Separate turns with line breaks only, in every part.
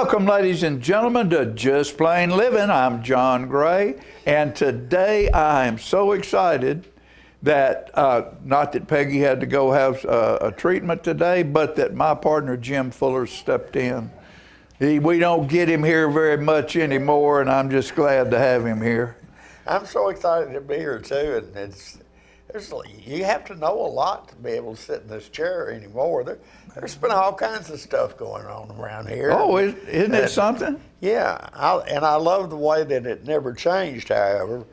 Welcome, ladies and gentlemen, to Just Plain Living. I'm John Gray, and today I am so excited that, not that Peggy had to go have a treatment today, but that my partner Jim Fuller stepped in. We don't get him here very much anymore, and I'm just glad to have him here.
I'm so excited to be here too, and you have to know a lot to be able to sit in this chair anymore. There's been all kinds of stuff going on around here.
Oh, isn't it something?
Yeah, I love the way that it never changed, however,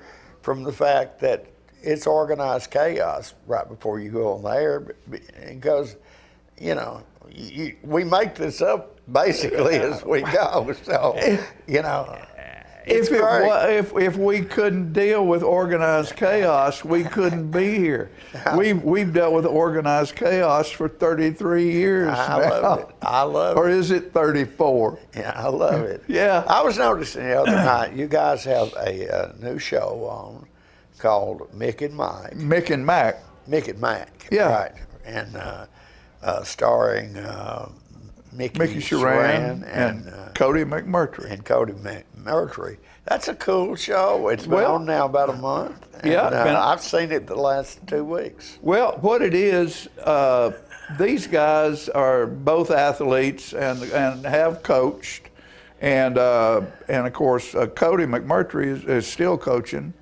from the fact that it's organized chaos right before you go on the air, because, you know, we make this up basically as we go, so, you know.
If we couldn't deal with organized chaos, we couldn't be here. We've dealt with organized chaos for 33 years now.
Love it. I love it.
Or is it 34?
Yeah, I love it.
Yeah.
I was noticing the other night, you guys have a new show on called Mick and Mike.
Mick and Mac.
Mick and Mac.
Yeah.
Right. And starring Mickey Sharan and
Cody McMurtry.
And Cody McMurtry. That's a cool show. It's been on now about a month. And, I've seen it the last 2 weeks.
Well, what it is, these guys are both athletes and have coached, and of course Cody McMurtry is still coaching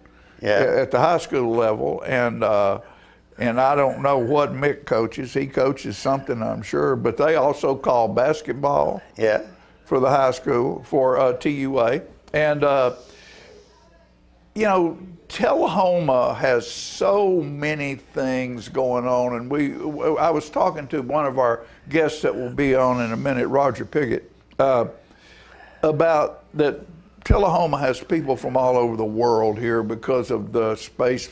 at the high school level, and I don't know what Mick coaches. He coaches something, I'm sure, but they also call basketball for the high school, for TUA. And, you know, Tullahoma has so many things going on. And I was talking to one of our guests that will be on in a minute, Roger Piggott, about that Tullahoma has people from all over the world here because of the space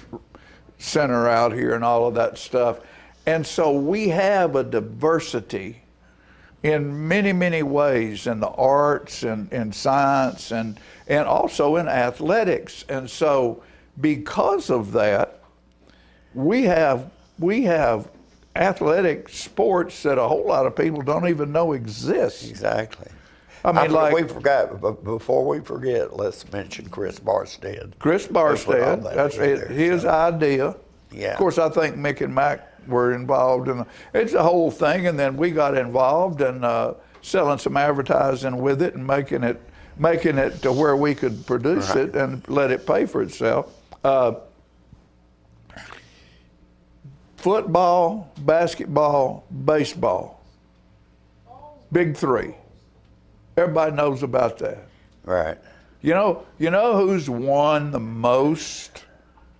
center out here and all of that stuff. And so we have a diversity in many, many ways, in the arts and in science and also in athletics. And so because of that, we have athletic sports that a whole lot of people don't even know exist.
Exactly.
I mean,
we forgot, but before we forget, let's mention Chris Barstead.
Chris Barstead, that's his idea.
Yeah.
Of course, I think Mick and Mac were involved in it's a whole thing, and then we got involved in selling some advertising with it and making it to where we could produce it and let it pay for itself. Football, basketball, baseball, big three. Everybody knows about that.
Right.
You know who's won the most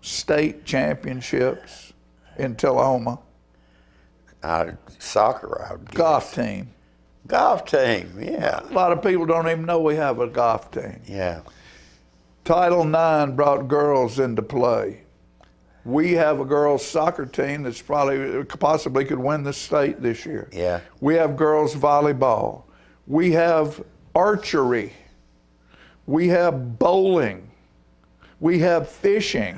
state championships in Tullahoma?
Soccer, I would guess.
Golf team.
Golf team, yeah.
A lot of people don't even know we have a golf team.
Yeah.
Title IX brought girls into play. We have a girls soccer team that's possibly could win the state this year.
Yeah.
We have girls volleyball. We have archery. We have bowling. We have fishing.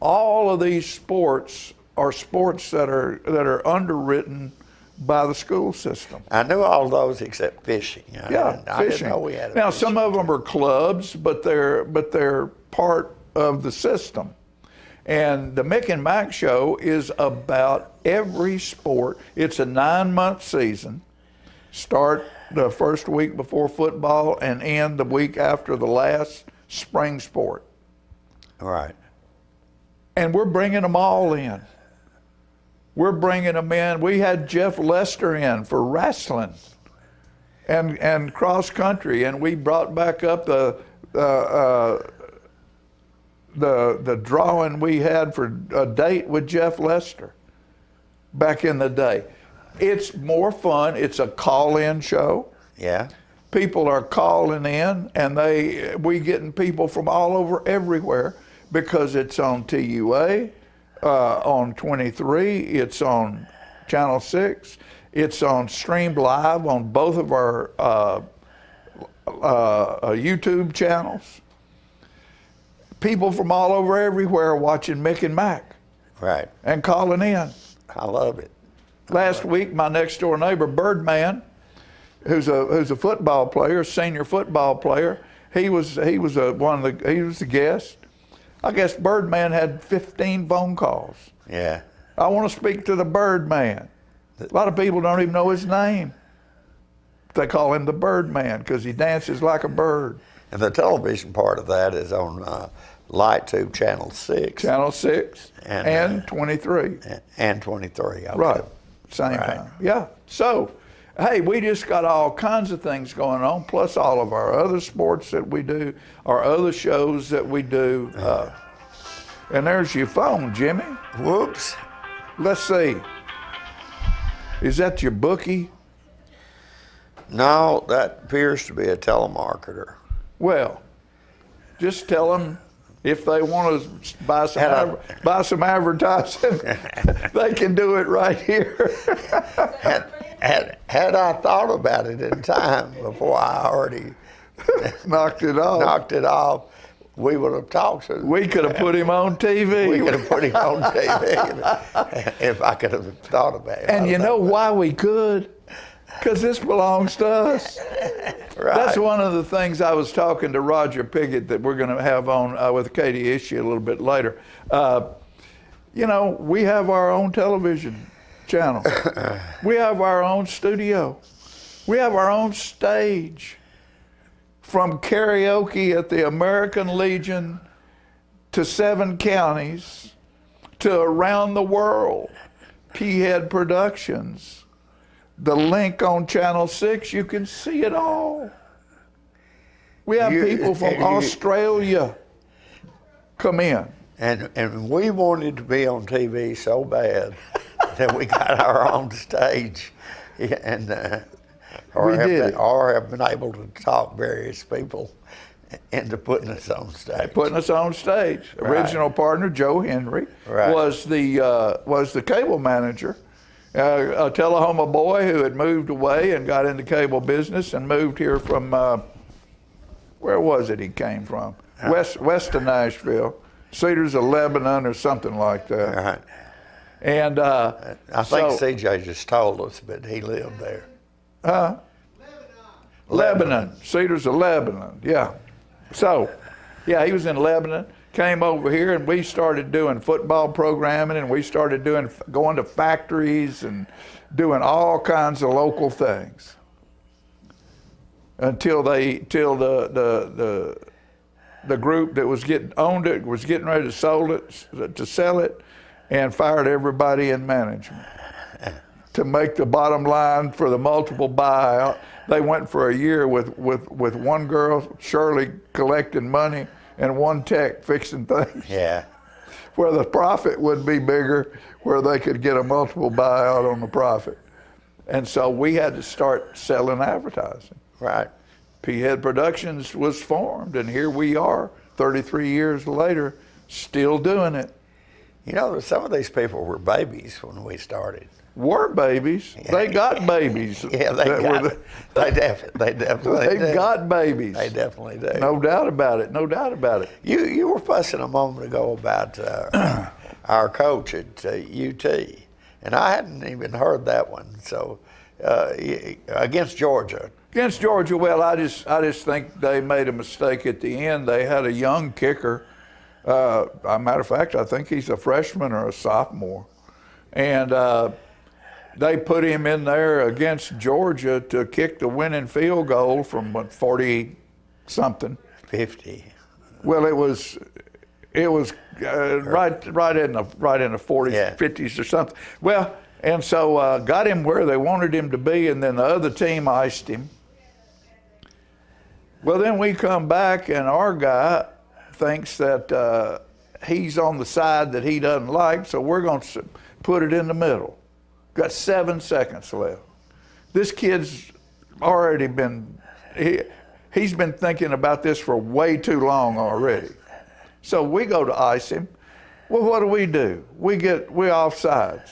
All of these sports are sports that are underwritten by the school system.
I knew all those except fishing.
Fishing.
I didn't know we had a
now,
fishing
some of them are clubs, but they're part of the system. And the Mick and Mac show is about every sport. It's a 9-month season. Start the first week before football and end the week after the last spring sport.
Right.
And we're bringing them all in. We're bringing them in. We had Jeff Lester in for wrestling and cross country, and we brought back up the drawing we had for a date with Jeff Lester back in the day. It's more fun. It's a call-in show.
Yeah.
People are calling in, and we getting people from all over everywhere because it's on TUA, on 23, it's on Channel 6, it's on streamed live on both of our YouTube channels. People from all over everywhere watching Mick and Mac.
Right.
And calling in.
I love it.
Last week, my next door neighbor, Birdman, who's a football player, senior football player. He was the guest. I guess Birdman had 15 phone calls.
Yeah.
I want to speak to the Birdman. A lot of people don't even know his name. They call him the Birdman because he dances like a bird.
And the television part of that is on Light Tube Channel 6.
Channel 6 and 23.
And 23. Okay.
Right, same time. Yeah. So, hey, we just got all kinds of things going on, plus all of our other sports that we do, our other shows that we do. And there's your phone, Jimmy.
Whoops.
Let's see. Is that your bookie?
No, that appears to be a telemarketer.
Well, just tell them if they want to buy some advertising, they can do it right here.
Had I thought about it in time before I already
knocked it off,
we would have talked to him.
We could have put him on TV.
We could have put him on TV if I could have thought about it.
And you know why we could? Because this belongs to us.
Right.
That's one of the things I was talking to Roger Piggott that we're going to have on with Katie Ishii a little bit later. You know, we have our own television channel. We have our own studio. We have our own stage. From karaoke at the American Legion to 7 counties to around the world. P-Head Productions. The link on Channel 6, you can see it all. We have people from Australia come in.
And we wanted to be on TV so bad that we got our own stage. And or have been able to talk various people into putting us on stage.
Putting us on stage.
Right.
Original partner Joe Henry was the cable manager. A Tullahoma boy who had moved away and got into cable business and moved here from, where was it he came from? West of Nashville, Cedars of Lebanon or something like that.
Right.
And
I think CJ just told us, but he lived there.
Lebanon, Cedars of Lebanon, yeah. So, yeah, he was in Lebanon. Came over here and we started doing football programming and we started going to factories and doing all kinds of local things until the group that was owned it was getting ready to sell it and fired everybody in management to make the bottom line for the multiple buyout. They went for a year with one girl, Shirley, collecting money, and one tech fixing things.
Yeah.
Where the profit would be bigger, where they could get a multiple buyout on the profit. And so we had to start selling advertising.
Right.
P-Head Productions was formed, and here we are, 33 years later, still doing it.
You know, some of these people were babies when we started.
Were babies. Yeah. They got babies.
Yeah, they definitely
got babies.
They definitely do.
No doubt about it. No doubt about it.
You were fussing a moment ago about our coach at UT, and I hadn't even heard that one. So against Georgia.
Against Georgia, well, I just think they made a mistake at the end. They had a young kicker. As a matter of fact, I think he's a freshman or a sophomore, and they put him in there against Georgia to kick the winning field goal from 40-something.
50.
Well, it was right in the 40s, yeah. 50s or something. Well, and so got him where they wanted him to be, and then the other team iced him. Well, then we come back, and our guy thinks that he's on the side that he doesn't like, so we're going to put it in the middle. Got 7 seconds left. This kid's already been, he's been thinking about this for way too long already. So we go to ice him. Well, what do? We offsides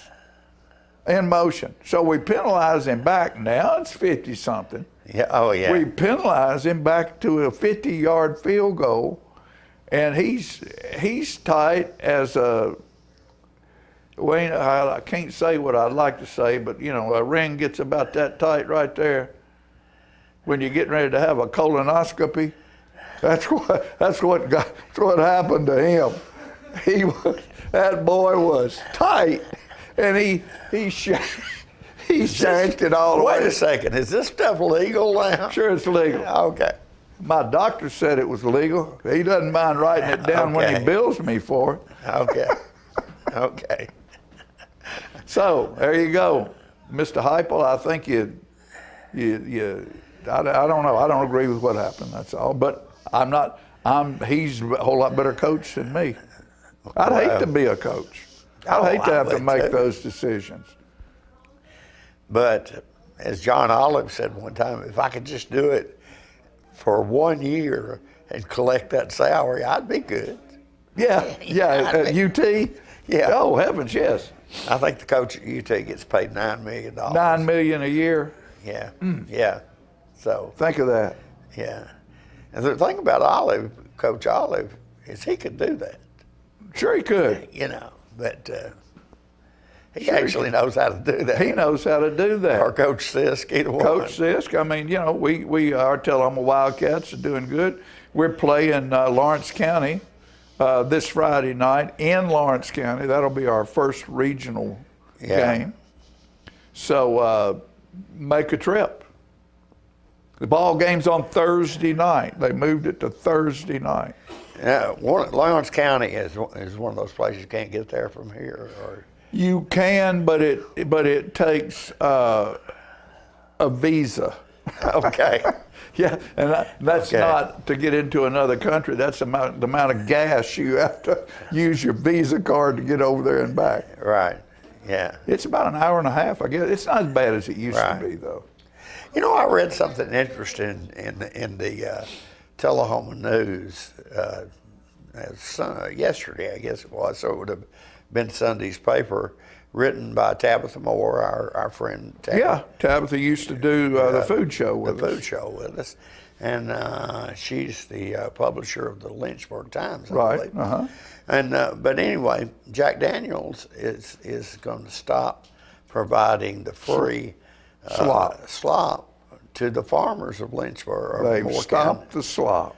in motion. So we penalize him back. Now it's 50-something.
Yeah. Oh, yeah.
We penalize him back to a 50-yard field goal, and he's tight as a, well, I can't say what I'd like to say, but, you know, a ring gets about that tight right there. when you're getting ready to have a colonoscopy. That's what happened to him. That boy was tight, and he shanked it all the way.
Wait a second, is this stuff legal now?
Sure, it's legal.
Okay.
My doctor said it was legal. He doesn't mind writing it down when he
Okay.
bills me for it.
Okay. Okay.
So there you go, Mr. Heupel. I think I don't know. I don't agree with what happened. That's all. But he's a whole lot better coach than me. I'd hate to be a coach. I'd hate to
I
have to
would
make
too.
those decisions.
But as John Olive said one time, if I could just do it for 1 year and collect that salary, I'd be good.
Yeah, at UT.
Yeah.
Oh heavens, yes.
I think the coach at UT gets paid $9 million.
$9 million a year.
Yeah. Yeah. So,
Think of that.
yeah. And the thing about Olive, Coach Olive, is he could do that,
Sure, he could.
but he actually knows how to do that.
He knows how to do that.
Or Coach Sisk, either one.
Coach Sisk. I mean, we our Tullahoma Wildcats are doing good. We're playing Lawrence County this Friday night in Lawrence County. That'll be our first regional game. So make a trip. The ball game's on Thursday night. They moved it to Thursday night.
Lawrence County is one of those places you can't get there from here. Or
You can, but it takes a visa.
okay.
Yeah, and that's
Okay.
not to get into another country. That's the amount of gas you have to use your Visa card to get over there and back.
Right. Yeah.
It's about an hour and a half, I guess. It's not as bad as it used
Right.
to be, though.
I read something interesting in the Tullahoma News yesterday, I guess it was. So it would have been Sunday's paper, written by Tabitha Moore, our friend Tabitha.
Yeah, Tabitha used to do the food show with
the
us.
food show with us, and she's the publisher of the Lynchburg Times, I
Right.
believe.
Uh-huh.
And but anyway, Jack Daniels is going to stop providing the free slop to the farmers of Lynchburg. Or
They've
Moore
stopped
County.
the slop.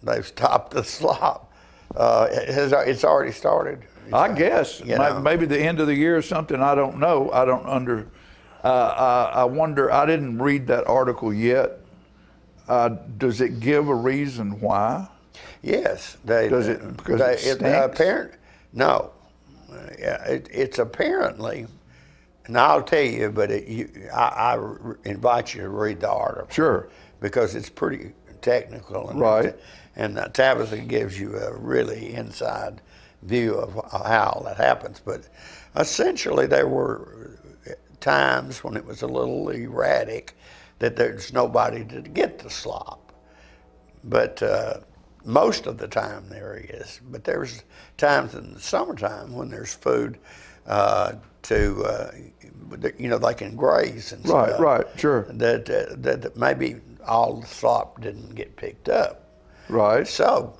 They've stopped the slop. It's already started.
I guess
know.
maybe the end of the year or something. I don't know. I don't I wonder. I didn't read that article yet. Does it give a reason why?
Yes,
Does it because it stinks?
No, it's apparently, and I'll tell you, but I invite you to read the article.
Sure.
Because it's pretty technical, and
Right.
And Tabitha gives you a really inside view of how that happens. But essentially, there were times when it was a little erratic that there's nobody to get the slop. But most of the time there is. But there's times in the summertime when there's food they can graze and stuff.
Right, sure.
That maybe all the slop didn't get picked up.
Right.
So,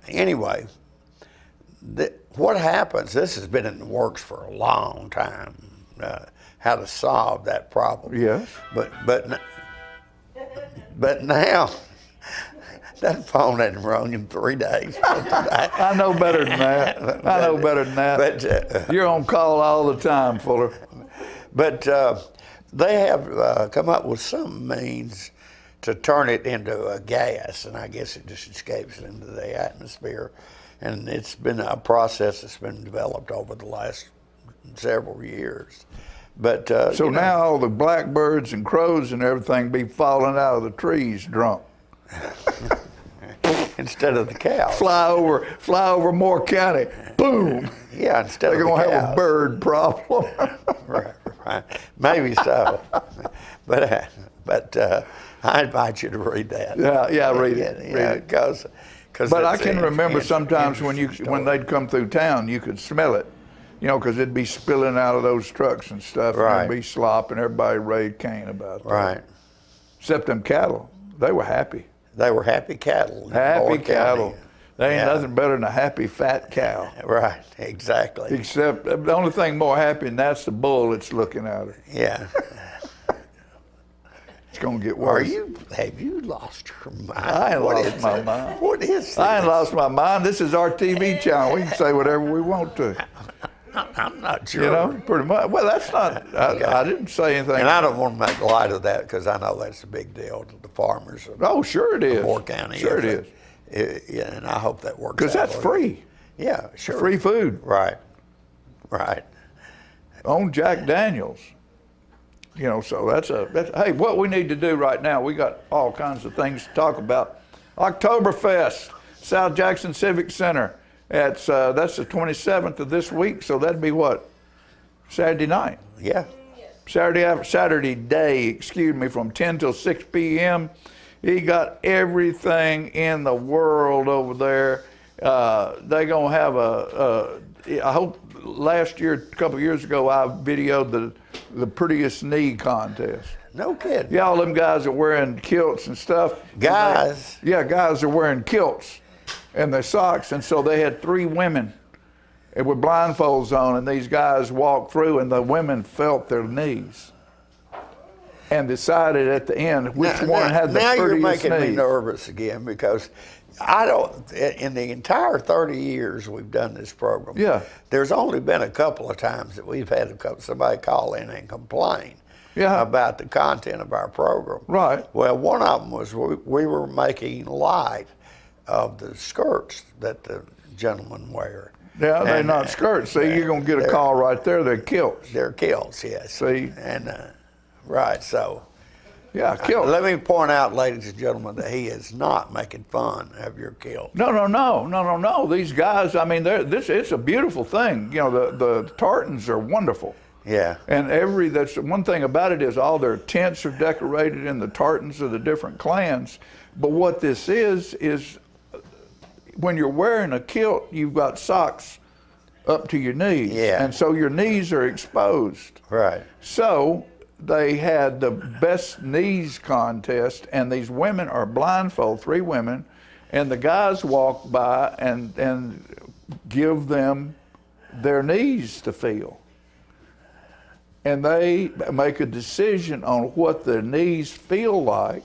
anyway, what happens, this has been in the works for a long time, how to solve that problem.
Yes.
But now, that phone hadn't rung in 3 days.
I know better than that. I know better than that.
But
you're on call all the time, Fuller.
But they have come up with some means to turn it into a gas, and I guess it just escapes into the atmosphere. And it's been a process that's been developed over the last several years. But
So now all the blackbirds and crows and everything be falling out of the trees drunk.
instead of the cows.
Fly over Moore County. Boom.
Yeah, instead
They're
of the
gonna have a
cows.
bird problem.
Right. Maybe so. But I invite you to read that.
Yeah, read it.
Yeah,
Read it.
because.
But I can remember sometimes when they'd come through town, you could smell it, because it'd be spilling out of those trucks and stuff,
Right.
and it'd be slop, and everybody raised Cain about that.
Right.
Except them cattle, they were happy.
They were happy cattle. in
Happy
Moore
cattle.
County.
They ain't
Yeah.
nothing better than a happy fat cow.
Right, exactly.
Except the only thing more happy than that's the bull that's looking at her.
Yeah.
It's going to get worse.
Have you lost your mind?
I ain't lost my mind.
What is this?
I ain't lost my mind. This is our TV channel. We can say whatever we want to.
I'm not sure.
You know, pretty much. Well, that's not, I didn't say anything.
And I don't want to make light of that because I know that's a big deal to the farmers of
Oh, sure it is.
Moore County.
Sure it is.
Yeah, and I hope that works out.
Because that's free.
Yeah, sure.
Free food.
Right. Right.
On Jack Daniels. You know, so that's hey, what we need to do right now, we got all kinds of things to talk about. Oktoberfest, South Jackson Civic Center. That's the 27th of this week, so that'd be what? Saturday night.
Yeah.
Saturday day, excuse me, from 10 till 6 p.m. He got everything in the world over there. They're going to have I hope last year, a couple of years ago, I videoed the prettiest knee contest.
No kidding.
Yeah, all them guys are wearing kilts and stuff.
Guys.
Guys are wearing kilts and their socks. And so they had 3 women with blindfolds on, and these guys walked through, and the women felt their knees and decided at the end which one had the
now
prettiest
you're making
knees.
me nervous again because I don't, in the entire 30 years we've done this program,
Yeah.
there's only been a couple of times that we've had somebody call in and complain about the content of our program.
Right.
Well, one of them was we were making light of the skirts that the gentlemen wear.
Yeah, they're not skirts. See, you're going to get a call right there. They're kilts.
They're kilts, yes.
See?
And, right, so.
Yeah, kilts.
Let me point out, ladies and gentlemen, that he is not making fun of your kilt.
No. These guys, I mean, it's a beautiful thing. You know, the tartans are wonderful.
Yeah.
And that's one thing about it is all their tents are decorated in the tartans of the different clans. But what this is when you're wearing a kilt, you've got socks up to your knees.
Yeah.
And so your knees are exposed.
Right.
So they had the best knees contest, and these women are blindfold, 3 women, and the guys walk by and give them their knees to feel. And they make a decision on what their knees feel like,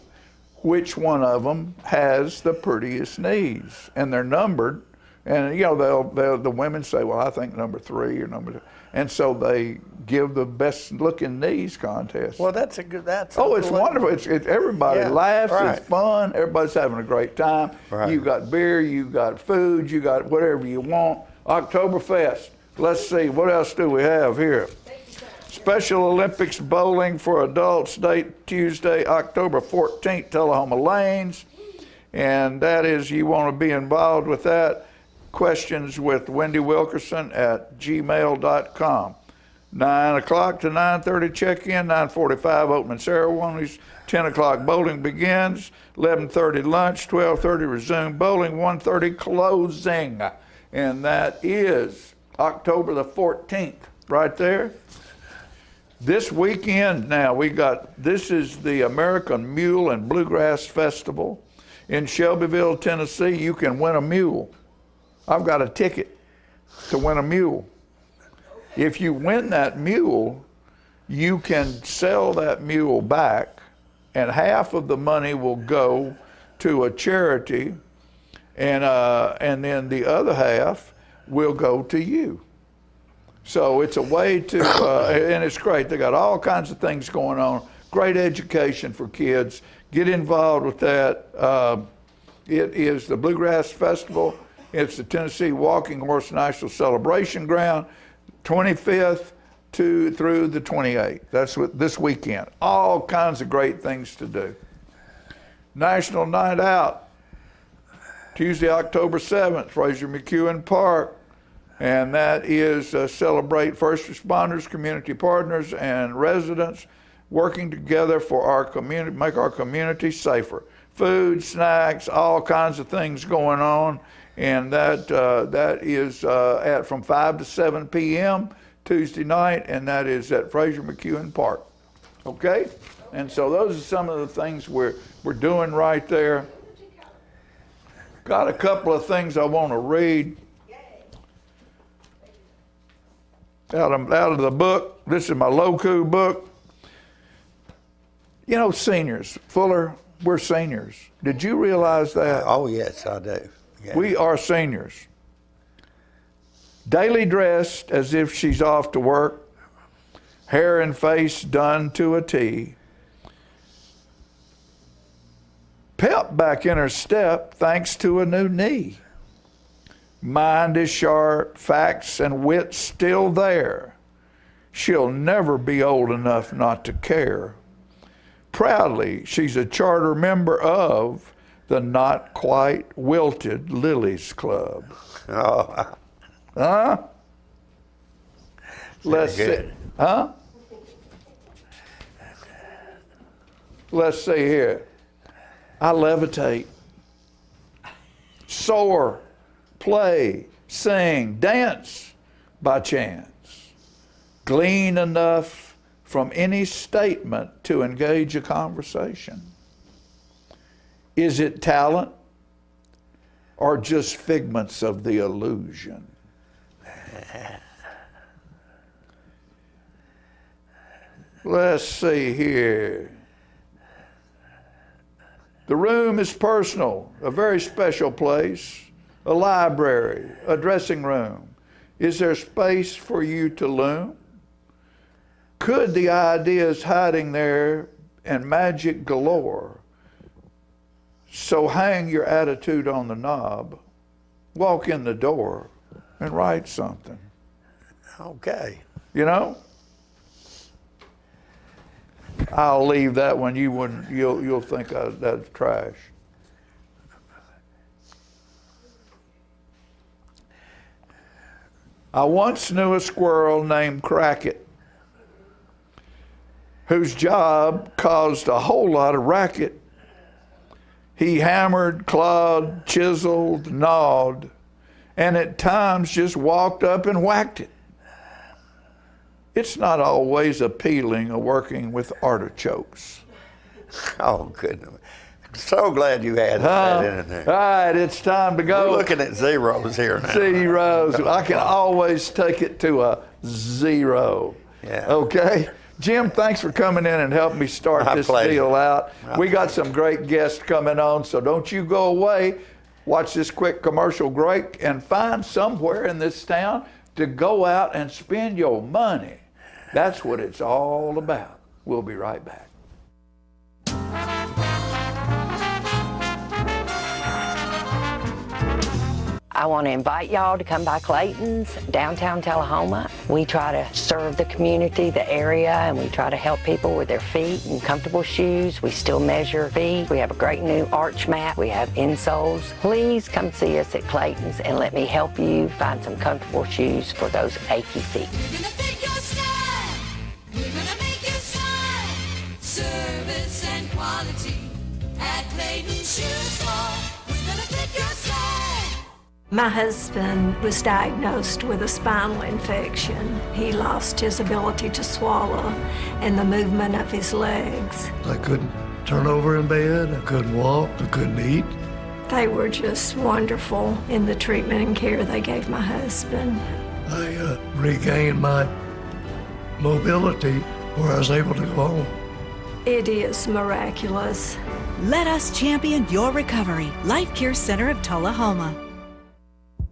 which one of them has the prettiest knees, and they're numbered. And you know, the women say, "Well, I think number 3 or number 2," and so they give the best looking knees contest.
Well, that's a good. That's
it's wonderful. It's everybody laughs.
Right.
It's fun. Everybody's having a great time.
Right.
You got beer. You got food. You got whatever you want. Oktoberfest. Let's see, what else do we have here? Special Olympics bowling for adults, date Tuesday, October 14th, Tullahoma Lanes. And that is, you want to be involved with that, questions with Wendy Wilkerson at gmail.com. 9 o'clock to 9:30 check-in, 9:45 opening ceremonies, 10 o'clock bowling begins, 11:30 lunch, 12:30 resume bowling, 1:30 closing. And that is October the 14th, right there. This weekend now, this is the American Mule and Bluegrass Festival in Shelbyville, Tennessee. You can win a mule. I've got a ticket to win a mule. If you win that mule, you can sell that mule back, and half of the money will go to a charity, and then the other half will go to you. So it's a way to, and it's great. They got all kinds of things going on. Great education for kids. Get involved with that. It is the Bluegrass Festival. It's the Tennessee Walking Horse National Celebration Ground, 25th through the 28th. That's this weekend. All kinds of great things to do. National Night Out, Tuesday, October 7th, Fraser McEwen Park. And that is celebrate first responders, community partners, and residents working together for our community, make our community safer. Food, snacks, all kinds of things going on. And that is from 5 to 7 p.m. Tuesday night, and that is at Fraser McEwen Park. Okay? And so those are some of the things we're doing right there. Got a couple of things I want to read out of the book. This is my Loku book. You know, seniors, Fuller, we're seniors. Did you realize that?
Oh, yes, I do. Yeah.
We are seniors. Daily dressed as if she's off to work, hair and face done to a T. Pep back in her step thanks to a new knee. Mind is sharp, facts and wit still there. She'll never be old enough not to care. Proudly, she's a charter member of the Not Quite Wilted Lilies Club.
Oh,
Huh? Let's see.
good.
Huh? Let's see here. I levitate, soar, play, sing, dance by chance, glean enough from any statement to engage a conversation. Is it talent or just figments of the illusion? Let's see here. The room is personal, a very special place, a library, a dressing room. Is there space for you to loom? Could the ideas hiding there and magic galore? So hang your attitude on the knob, walk in the door, and write something.
Okay.
You know? I'll leave that one. You wouldn't. You'll think that's trash. I once knew a squirrel named Crackit, whose job caused a whole lot of racket. He hammered, clawed, chiseled, gnawed, and at times just walked up and whacked it. It's not always appealing working with artichokes.
Oh, goodness. So glad you added that in there.
All right, it's time to go.
We're looking at zeros here now.
Zeros. I can always take it to a zero.
Yeah.
Okay? Jim, thanks for coming in and helping me start
My
this
pleasure.
deal out.
My
We got some great guests coming on, so don't you go away. Watch this quick commercial break and find somewhere in this town to go out and spend your money. That's what it's all about. We'll be right back.
I want to invite y'all to come by Clayton's, downtown Tullahoma. We try to serve the community, the area, and we try to help people with their feet and comfortable shoes. We still measure feet. We have a great new arch mat. We have insoles. Please come see us at Clayton's and let me help you find some comfortable shoes for those achy feet.
We're gonna fit your style. We're gonna make you smile. Service and quality at Clayton Shoe Store. We're gonna fit your style.
My husband was diagnosed with a spinal infection. He lost his ability to swallow and the movement of his legs.
I couldn't turn over in bed, I couldn't walk, I couldn't eat.
They were just wonderful in the treatment and care they gave my husband.
I regained my mobility where I was able to go home.
It is miraculous.
Let us champion your recovery. Life Care Center of Tullahoma.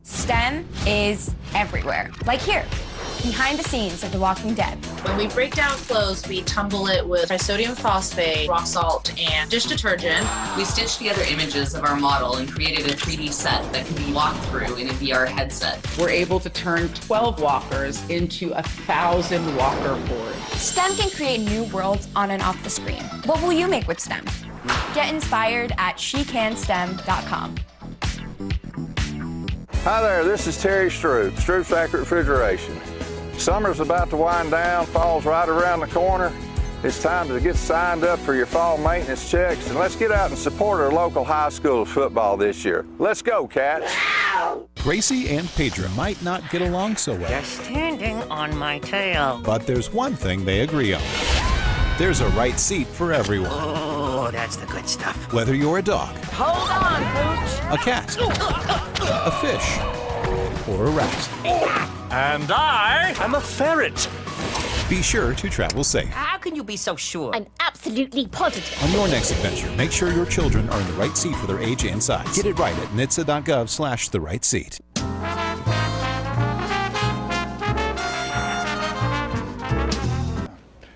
STEM is everywhere. Like here, behind the scenes of The Walking Dead.
When we break down clothes, we tumble it with trisodium phosphate, rock salt, and dish detergent.
We stitched together images of our model and created a 3D set that can be walked through in a VR headset.
We're able to turn 12 walkers into 1,000 walker boards.
STEM can create new worlds on and off the screen. What will you make with STEM? Get inspired at shecanstem.com.
Hi there, this is Terry Stroop, Stroop's Accurate Refrigeration. Summer's about to wind down, fall's right around the corner. It's time to get signed up for your fall maintenance checks, and let's get out and support our local high school football this year. Let's go, Cats!
Gracie and Pedro might not get along so well.
They're standing on my tail.
But there's one thing they agree on. There's a right seat for everyone.
Oh, that's the good stuff.
Whether you're a dog,
Hold on, Pooch.
a cat, a fish, or a rat.
And I'm a ferret.
Be sure to travel safe.
How can you be so sure?
I'm absolutely positive.
On your next adventure, make sure your children are in the right seat for their age and size. Get it right at nhtsa.gov/the-right-seat.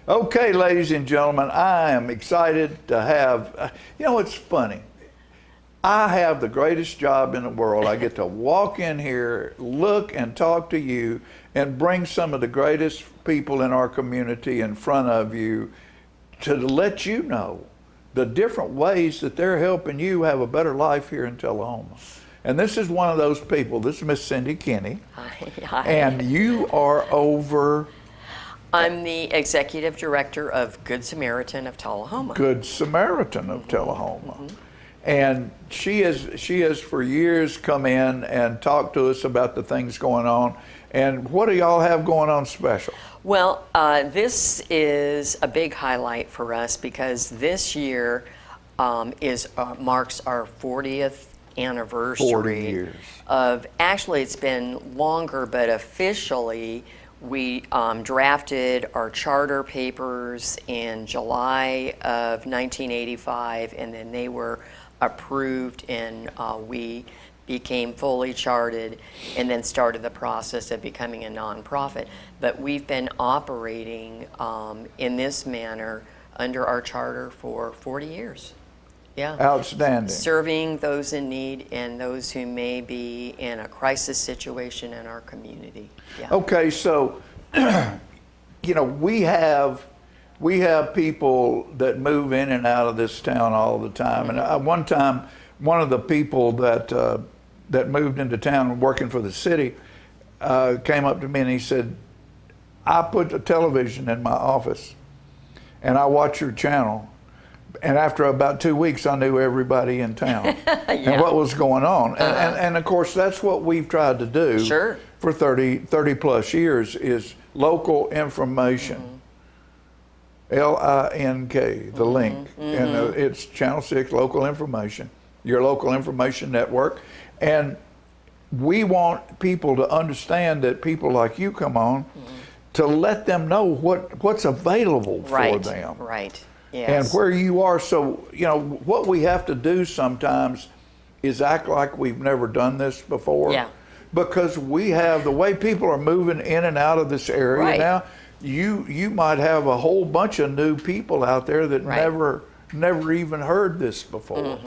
Okay, ladies and gentlemen, I am excited to have, you know, it's funny. I have the greatest job in the world. I get to walk in here, look and talk to you, and bring some of the greatest people in our community in front of you to let you know the different ways that they're helping you have a better life here in Tullahoma. And this is one of those people. This is Miss Cindy Kinney.
Hi.
And you are over...
I'm the executive director of Good Samaritan of Tullahoma.
Good Samaritan of Tullahoma. And she has for years come in and talked to us about the things going on. And what do y'all have going on special?
Well, this is a big highlight for us because this year marks our 40th anniversary
40 years.
Of, actually it's been longer, but officially we drafted our charter papers in July of 1985, and then they were approved, and we became fully chartered and then started the process of becoming a nonprofit. But we've been operating in this manner under our charter for 40 years. Yeah.
Outstanding.
Serving those in need and those who may be in a crisis situation in our community. Yeah.
Okay, so, you know, we have people that move in and out of this town all the time. And one time, one of the people that moved into town working for the city came up to me and he said, I put a television in my office and I watch your channel. And after about 2 weeks, I knew everybody in town and what was going on. And of course, that's what we've tried to do for 30 plus years is local information. L-I-N-K, the link. And it's Channel 6 Local Information, your local information network. And we want people to understand that people like you come on to let them know what's available for them.
Right.
And
Yes.
where you are. So, you know, what we have to do sometimes is act like we've never done this before.
Yeah.
Because we have, the way people are moving in and out of this area now, you might have a whole bunch of new people out there that never even heard this before.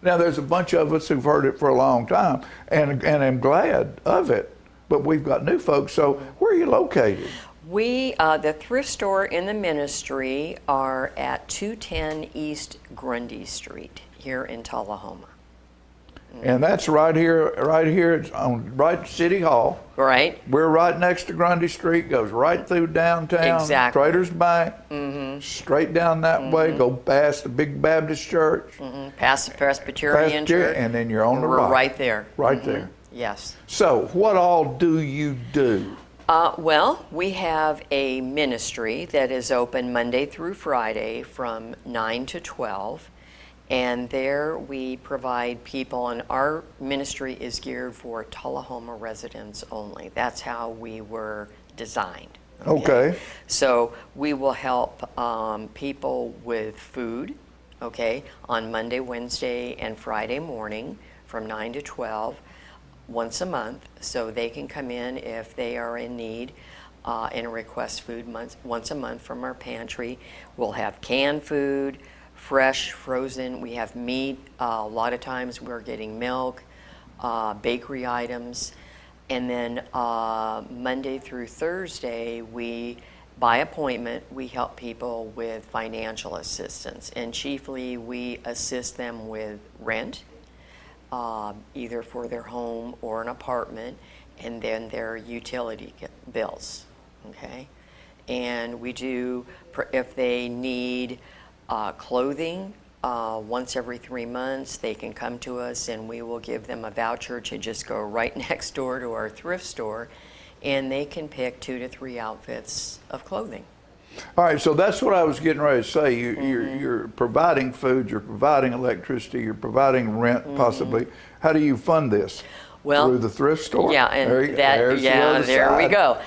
Now, there's a bunch of us who've heard it for a long time, and I'm glad of it. But we've got new folks. So where are you located?
We, the thrift store in the ministry are at 210 East Grundy Street here in Tullahoma.
And that's right here. It's on City Hall.
Right.
We're right next to Grundy Street. Goes right through downtown.
Exactly.
Traders Bank. Straight down that way. Go past the big Baptist church.
Past the Presbyterian Church.
And then you're on the
We're
right.
right there.
Right there.
Yes.
So what all do you do?
Well, we have a ministry that is open Monday through Friday from 9 to 12. And there we provide people, and our ministry is geared for Tullahoma residents only. That's how we were designed.
Okay.
So we will help people with food, on Monday, Wednesday, and Friday morning from 9 to 12 once a month. So they can come in if they are in need and request food once a month from our pantry. We'll have canned food, fresh, frozen. We have meat. A lot of times we're getting milk, bakery items. And then Monday through Thursday, by appointment, we help people with financial assistance. And chiefly, we assist them with rent, either for their home or an apartment, and then their utility bills, And we do, if they need clothing, once every 3 months, they can come to us and we will give them a voucher to just go right next door to our thrift store, and they can pick 2 to 3 outfits of clothing.
All right, so that's what I was getting ready to say. You're providing food, you're providing electricity, you're providing rent, possibly. How do you fund this?
Well,
through the thrift store?
Yeah, and
there we go.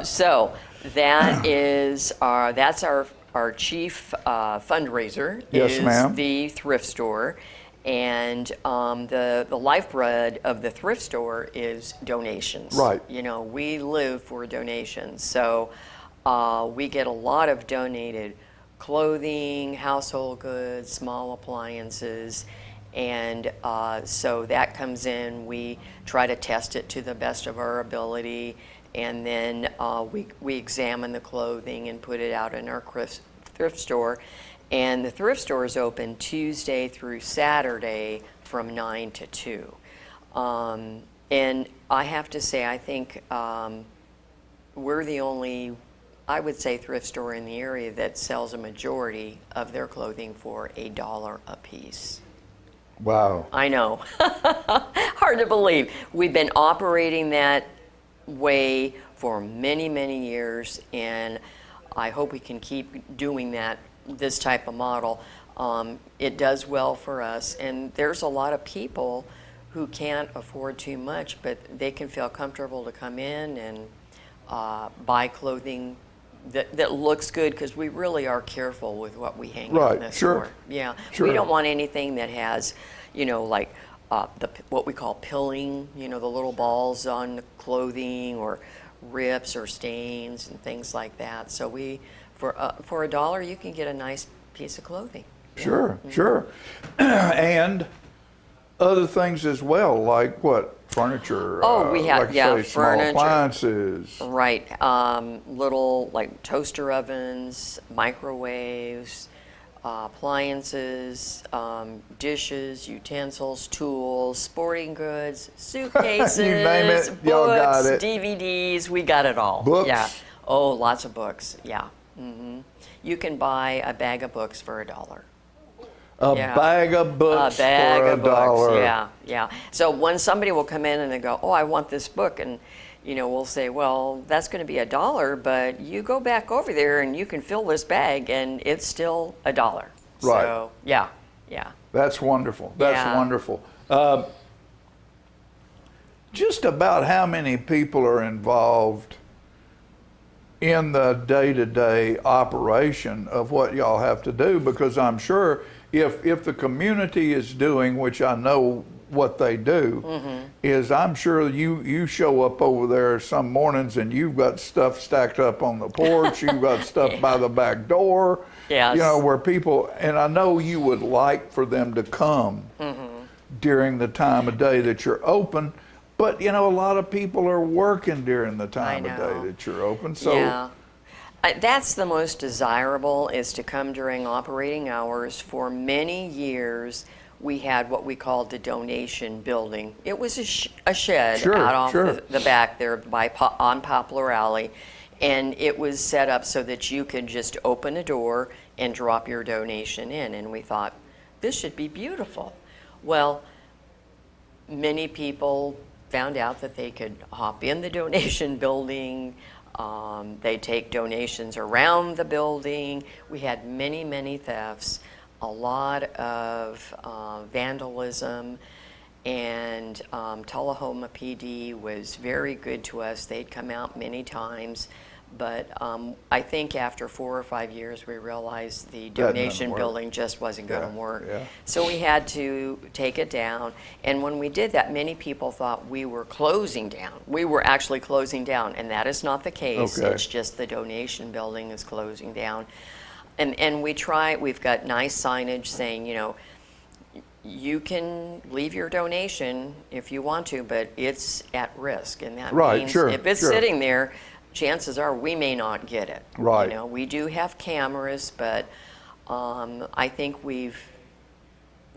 So That is that's our chief fundraiser.
Yes,
is
ma'am.
The thrift store, and the lifeblood of the thrift store is donations.
Right.
You know, we live for donations, so we get a lot of donated clothing, household goods, small appliances. And so that comes in, we try to test it to the best of our ability, and then we examine the clothing and put it out in our thrift store. And the thrift store is open Tuesday through Saturday from 9 to 2. And I have to say, I think we're the only, I would say, thrift store in the area that sells a majority of their clothing for $1 a piece.
Wow.
I know. Hard to believe. We've been operating that way for many, many years, and I hope we can keep doing that, this type of model. It does well for us, and there's a lot of people who can't afford too much, but they can feel comfortable to come in and buy clothing that looks good, because we really are careful with what we hang out in the store. Yeah,
Sure.
we don't want anything that has, you know, like what we call pilling, you know, the little balls on the clothing, or rips or stains and things like that. So for $1, you can get a nice piece of clothing.
Sure, sure. And other things as well, like what? Furniture?
Oh, we have,
like
yeah,
say, small
furniture.
appliances.
Right. Little, like, toaster ovens, microwaves, appliances, dishes, utensils, tools, sporting goods, suitcases,
You name it,
books,
y'all got it.
DVDs, we got it all.
Books?
Yeah. Oh, lots of books, yeah. You can buy a bag of books for $1.
A bag of books
A bag
for
of books,
$1.
yeah, yeah. So when somebody will come in and they go, oh, I want this book, and you know, we'll say, well, that's going to be $1, but you go back over there and you can fill this bag, and it's still $1.
Right.
So, yeah, yeah.
That's wonderful. That's
Yeah.
wonderful. Just about how many people are involved in the day-to-day operation of what y'all have to do? Because I'm sure if the community is doing, which I know what they do, is I'm sure you show up over there some mornings and you've got stuff stacked up on the porch, you've got stuff by the back door,
Yes.
you know, where people, and I know you would like for them to come during the time of day that you're open, but you know, a lot of people are working during the time of day that you're open. So
yeah. That's the most desirable, is to come during operating hours. For many years, we had what we called the donation building. It was a shed out off the back there on Poplar Alley, and it was set up so that you could just open a door and drop your donation in. And we thought, this should be beautiful. Well, many people found out that they could hop in the donation building. They take donations around the building. We had many, many thefts, a lot of vandalism, and Tullahoma PD was very good to us. They'd come out many times, but I think after 4 or 5 years we realized the donation building just wasn't going to work.
Yeah.
So we had to take it down, and when we did that, many people thought we were closing down. We were actually closing down, and that is not the case.
Okay.
It's just the donation building is closing down. And we've got nice signage saying, you know, you can leave your donation if you want to, but it's at risk, and that means if it's sitting there, chances are we may not get it.
Right.
You know, we do have cameras, but I think we've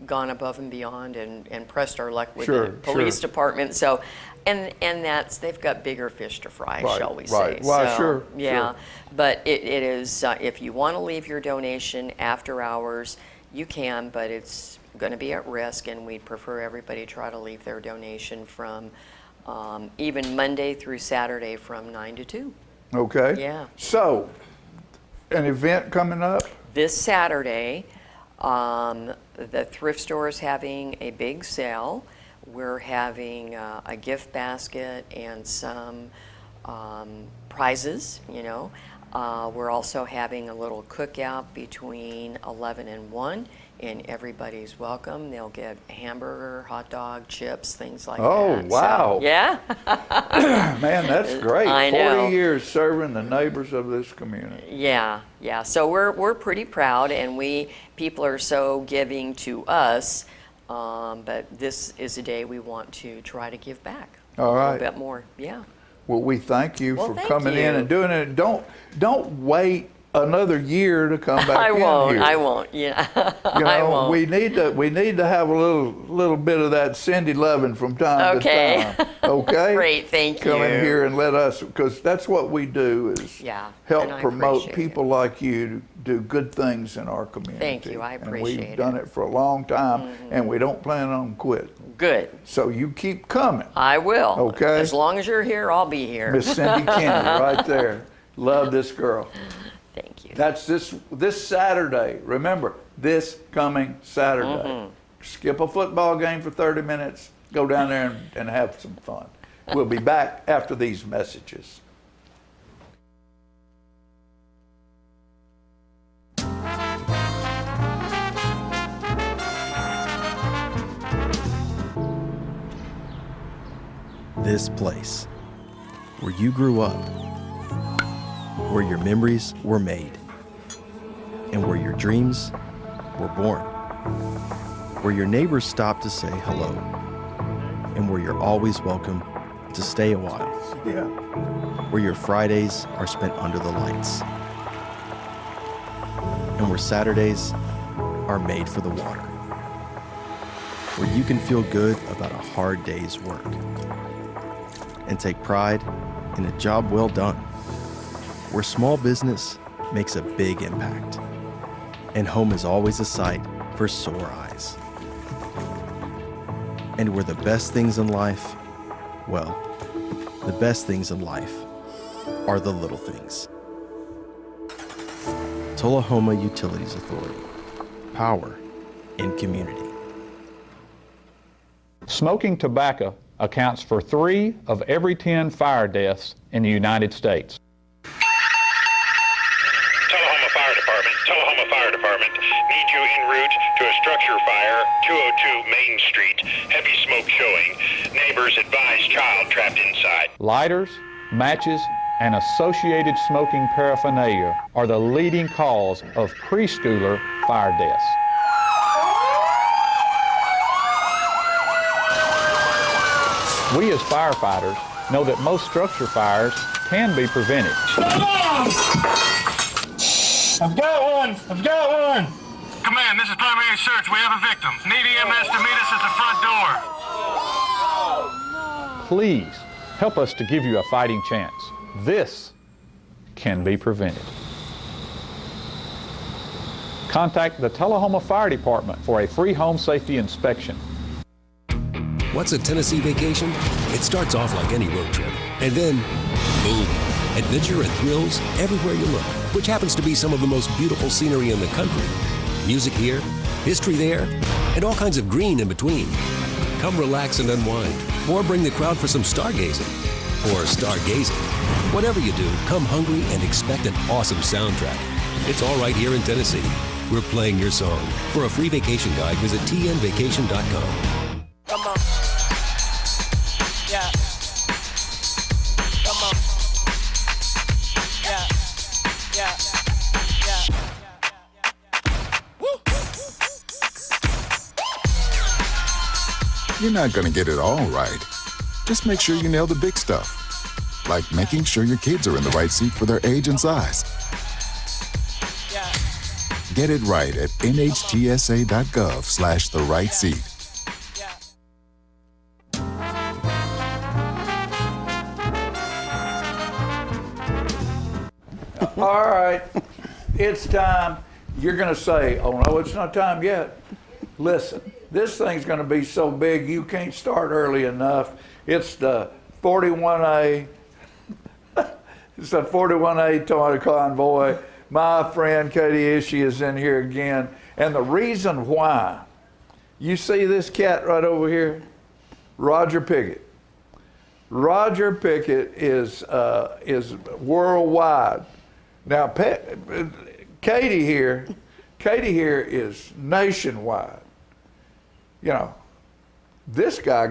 gone above and beyond and pressed our luck with the police department. So, and they've got bigger fish to fry, shall we say?
Right. Well,
so, yeah. But it is if you want to leave your donation after hours, you can, but it's going to be at risk, and we'd prefer everybody try to leave their donation from even Monday through Saturday from 9 to 2.
Okay.
Yeah.
So, an event coming up?
This Saturday, the thrift store is having a big sale. We're having a gift basket and some prizes, you know. We're also having a little cookout between 11 and 1, and everybody's welcome. They'll get hamburger, hot dog, chips, things like that.
Oh, wow.
So, yeah.
Man, that's great.
I know.
40 years serving the neighbors of this community.
Yeah, yeah. So we're pretty proud, and people are so giving to us. But this is a day we want to try to give back
All
a
right.
little bit more. Yeah.
Well, we thank you for
thank
coming in
you.
and doing it. Don't wait another year to come back
I
in
won't.
here.
I won't. Yeah.
You know,
I won't.
we need to have a little bit of that Cindy loving from time
Okay.
to time. Okay.
Great. Thank
Come
you.
in here and let us, because that's what we do is
Yeah,
help
and I
promote
appreciate
people like you to do good things in our community.
Thank you. I
And
appreciate
we've done it for a long time, and we don't plan on quitting.
Good.
So you keep coming.
I will.
Okay.
As long as you're here, I'll be here.
Miss Cindy Kennedy, right there. Love this girl.
Thank you.
That's this Saturday. Remember, this coming Saturday. Skip a football game for 30 minutes. Go down there and have some fun. We'll be back after these messages.
This place, where you grew up, where your memories were made, and where your dreams were born, where your neighbors stop to say hello, and where you're always welcome to stay a while,
Yeah.
where your Fridays are spent under the lights, and where Saturdays are made for the water, where you can feel good about a hard day's work and take pride in a job well done, where small business makes a big impact, and home is always a sight for sore eyes. And where the best things in life, well, the best things in life are the little things. Tullahoma Utilities Authority. Power in community.
Smoking tobacco accounts for 3 of every 10 fire deaths in the United States.
Tullahoma Fire Department. Need you en route to a structure fire, 202 Main Street. Heavy smoke showing. Neighbors advise child trapped inside.
Lighters, matches, and associated smoking paraphernalia are the leading cause of preschooler fire deaths. We as firefighters know that most structure fires can be prevented.
I've got one! Command, this is primary search. We have a victim. Need EMS to meet us at the front door.
Please help us to give you a fighting chance. This can be prevented. Contact the Tullahoma Fire Department for a free home safety inspection.
What's a Tennessee vacation? It starts off like any road trip, and then, boom, adventure and thrills everywhere you look, which happens to be some of the most beautiful scenery in the country. Music here, history there, and all kinds of green in between. Come relax and unwind, or bring the crowd for some stargazing, or stargazing. Whatever you do, come hungry and expect an awesome soundtrack. It's all right here in Tennessee. We're playing your song. For a free vacation guide, visit tnvacation.com.
Come on. Yeah. Come on. Yeah. Yeah. Yeah. Woo.
You're not going to get it all right. Just make sure you nail the big stuff, like making sure your kids are in the right seat for their age and size.
Yeah.
Get it right at nhtsa.gov/the-right-seat.
All right, it's time. You're going to say, oh no, it's not time yet. Listen, this thing's going to be so big you can't start early enough. It's the 41A. It's the 41A Toyota Convoy. My friend Katie Ishii is in here again. And the reason why, you see this cat right over here? Roger Piggott. Roger Pickett is worldwide. Now, Katie here is nationwide. You know, this guy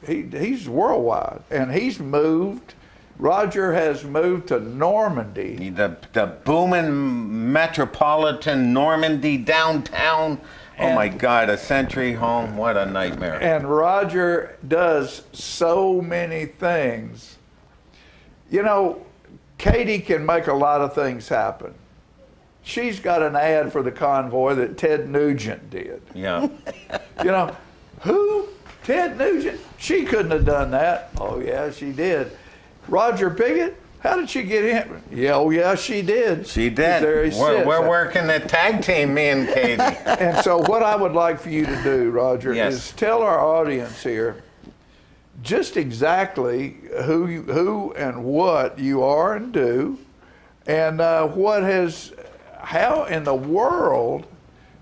he's worldwide, and he's moved. Roger has moved to Normandy.
The booming metropolitan Normandy downtown. Oh my God, a century home, what a nightmare.
And Roger does so many things. You know, Katie can make a lot of things happen. She's got an ad for the convoy that Ted Nugent did.
Yeah.
You know, who? Ted Nugent? She couldn't have done that. Oh yeah, she did. Roger Pickett? How did she get in? Yeah, oh yeah, she did.
She did.
There he sits.
We're working a tag team, me and Katie.
And so what I would like for you to do, Roger, is tell our audience here just exactly who and what you are and do, and how in the world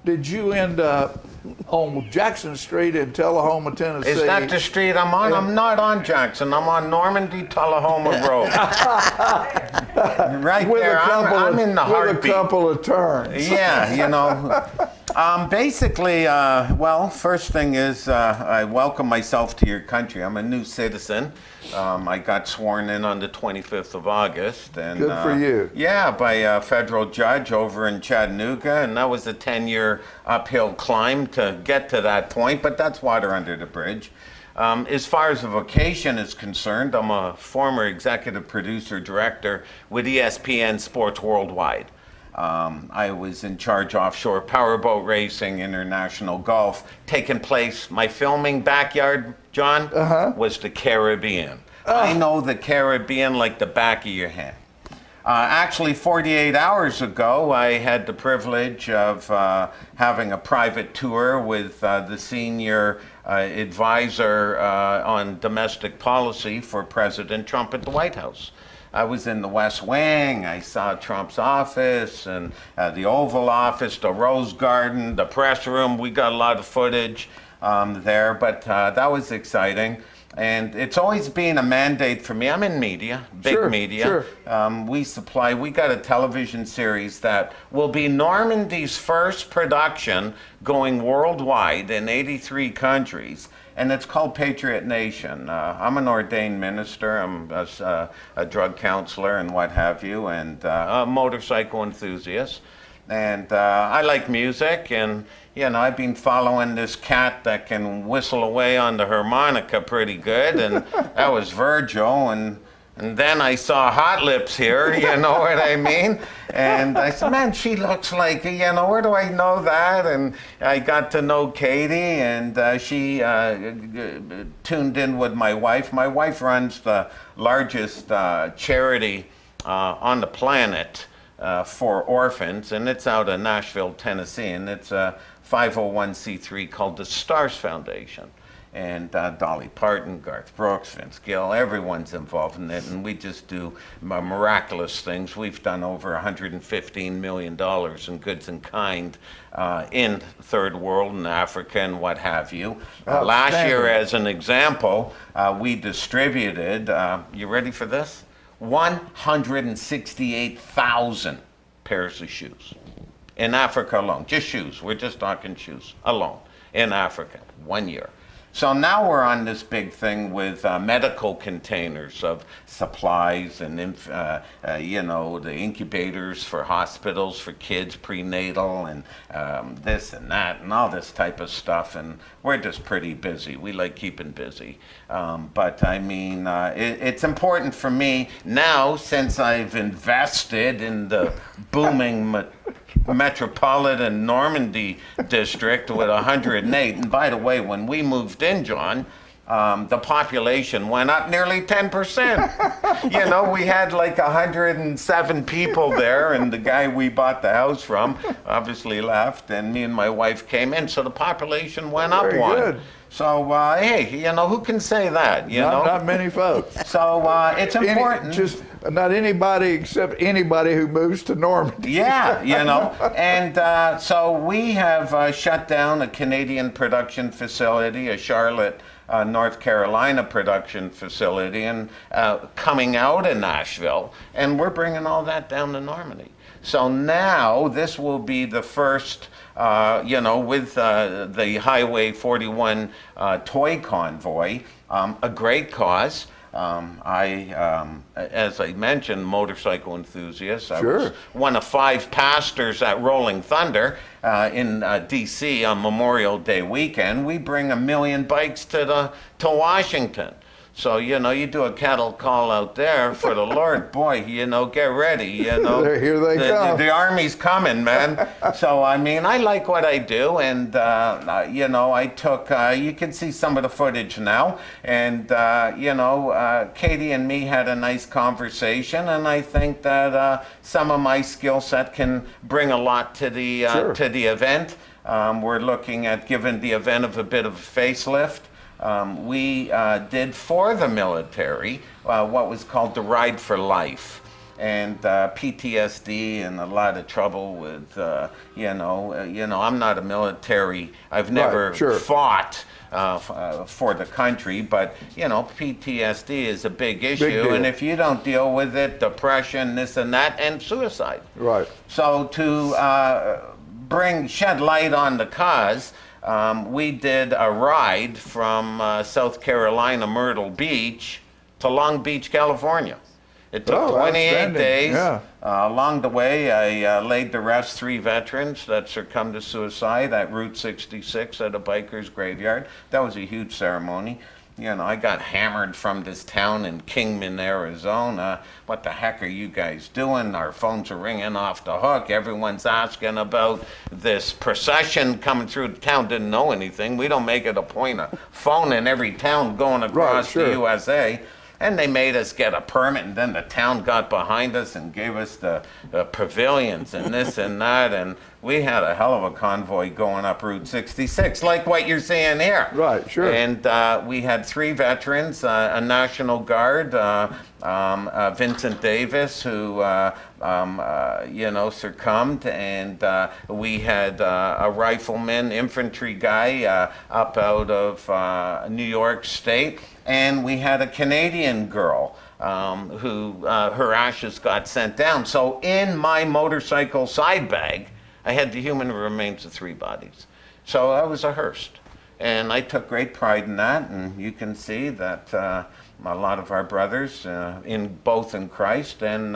did you end up on Jackson Street in Tullahoma, Tennessee?
Is that the street I'm on? I'm not on Jackson. I'm on Normandy, Tullahoma Road. Right
with
there. I'm in the heartbeat.
With a couple of turns.
Yeah, you know. Basically, well, first thing is I welcome myself to your country. I'm a new citizen. I got sworn in on the 25th of August. And,
good for you.
Yeah, by a federal judge over in Chattanooga, and that was a 10-year uphill climb to get to that point, but that's water under the bridge. As far as the vocation is concerned, I'm a former executive producer director with ESPN Sports Worldwide. I was in charge offshore powerboat racing, international golf, taking place. My filming backyard, John, was the Caribbean. I know the Caribbean like the back of your hand. Actually, 48 hours ago, I had the privilege of having a private tour with the senior advisor on domestic policy for President Trump at the White House. I was in the West Wing. I saw Trump's office and the Oval Office, the Rose Garden, the press room. We got a lot of footage there, but that was exciting. And it's always been a mandate for me. I'm in media, big media. Sure. We got a television series that will be Normandy's first production going worldwide in 83 countries. And it's called Patriot Nation. I'm an ordained minister. I'm a drug counselor and what have you, and a motorcycle enthusiast. And I like music, and you know, I've been following this cat that can whistle away on the harmonica pretty good, and that was Virgil. And then I saw Hot Lips here, you know what I mean? And I said, man, she looks like, you know, where do I know that? And I got to know Katie, and she tuned in with my wife. My wife runs the largest charity on the planet for orphans, and it's out of Nashville, Tennessee, and it's a 501c3 called the Stars Foundation. And Dolly Parton, Garth Brooks, Vince Gill, everyone's involved in it, and we just do miraculous things. We've done over $115 million in goods in kind in third world and Africa and what have you. Last year, as an example, we distributed, you ready for this? 168,000 pairs of shoes in Africa alone. Just shoes. We're just talking shoes alone in Africa, 1 year. So now we're on this big thing with medical containers of supplies and, you know, the incubators for hospitals for kids, prenatal, and this and that, and all this type of stuff. And we're just pretty busy. We like keeping busy. But I mean, it's important for me now, since I've invested in the booming metropolitan Normandy district with 108. And by the way, when we moved in, John, the population went up nearly 10%. You know, we had like 107 people there, and the guy we bought the house from obviously left, and me and my wife came in, so the population went up one. So, hey, you know, who can say that, you know?
Not many folks.
So, it's important.
Just not anybody except anybody who moves to Normandy.
Yeah, you know. And so we have shut down a Canadian production facility, a Charlotte, North Carolina production facility, and coming out of Nashville, and we're bringing all that down to Normandy. So now this will be the first, you know, with the Highway 41 toy convoy, a great cause. As I mentioned, motorcycle enthusiast. I was one of 5 pastors at Rolling Thunder in D.C. on Memorial Day weekend. We bring 1 million bikes to Washington. So, you know, you do a cattle call out there for the Lord, boy, you know, get ready, you know.
Here they come.
The Army's coming, man. So, I mean, I like what I do, and, you know, I took, you can see some of the footage now, and, you know, Katie and me had a nice conversation, and I think that some of my skill set can bring a lot to the, to the event. We're looking at giving the event a bit of a facelift. We did for the military what was called the Ride for Life, and PTSD and a lot of trouble with you know, I'm not a military. I've never fought for the country, but you know, PTSD is a big issue, and if you don't deal with it, depression, this and that, and suicide.
Right.
So to shed light on the cause. We did a ride from South Carolina, Myrtle Beach, to Long Beach, California. It took 28 days.
Yeah.
Along the way, I laid to rest 3 veterans that succumbed to suicide at Route 66 at a biker's graveyard. That was a huge ceremony. You know, I got hammered from this town in Kingman, Arizona. What the heck are you guys doing? Our phones are ringing off the hook. Everyone's asking about this procession coming through the town. Didn't know anything. We don't make it a point of phone in every town going across the USA. And they made us get a permit, and then the town got behind us and gave us the pavilions and this and that, and we had a hell of a convoy going up Route 66, like what you're seeing here.
Right, sure.
And we had 3 veterans, a National Guard, Vincent Davis, who you know, succumbed, and we had a rifleman, infantry guy up out of New York State, and we had a Canadian girl who her ashes got sent down. So in my motorcycle side bag, I had the human remains of 3 bodies. So I was a Hearst, and I took great pride in that, and you can see that a lot of our brothers, both in Christ and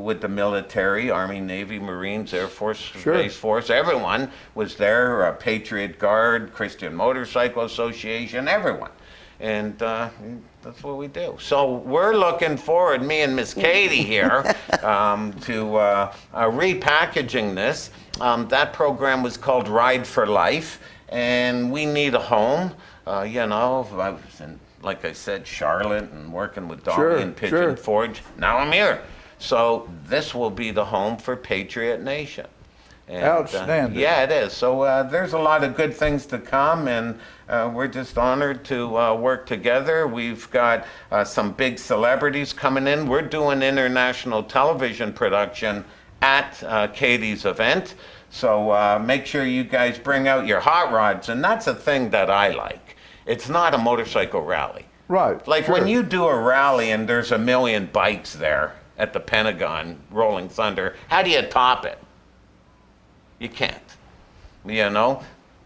with the military, Army, Navy, Marines, Air Force, Space Force, everyone was there, Patriot Guard, Christian Motorcycle Association, everyone. And that's what we do. So we're looking forward, me and Miss Katie here, to repackaging this. That program was called Ride for Life, and we need a home. You know, I was in, like I said, Charlotte, and working with Dolly and Pigeon Forge. Now I'm here. So this will be the home for Patriot Nation. And,
outstanding.
Yeah, it is. So there's a lot of good things to come, and we're just honored to work together. We've got some big celebrities coming in. We're doing international television production at Katie's event. So make sure you guys bring out your hot rods, and that's a thing that I like. It's not a motorcycle rally.
Right.
Like when you do a rally and there's 1 million bikes there at the Pentagon, Rolling Thunder, how do you top it? You can't. You know,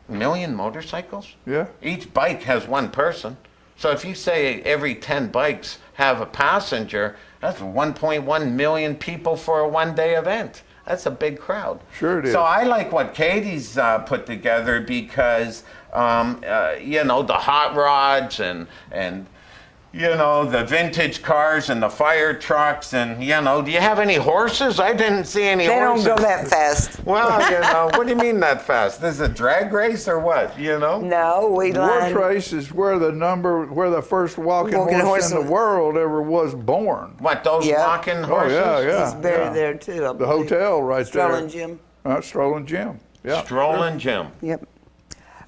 1 million motorcycles?
Yeah.
Each bike has 1 person. So if you say every 10 bikes have a passenger, that's 1.1 million people for a one-day event. That's a big crowd.
Sure it is.
So I like what Katie's put together because, you know, the hot rods and you know, the vintage cars and the fire trucks, and, you know, do you have any horses? I didn't see any horses.
They don't go that fast.
Well, you know, what do you mean that fast? This is a drag race or what, you know?
No, we
Horse race is where the first walking horse in the world ever was born.
What, those walking horses?
Oh, yeah.
He's buried there, too. I
The hotel right there.
Strolling Jim.
Strolling Jim. Yeah.
Strolling Jim.
Yep.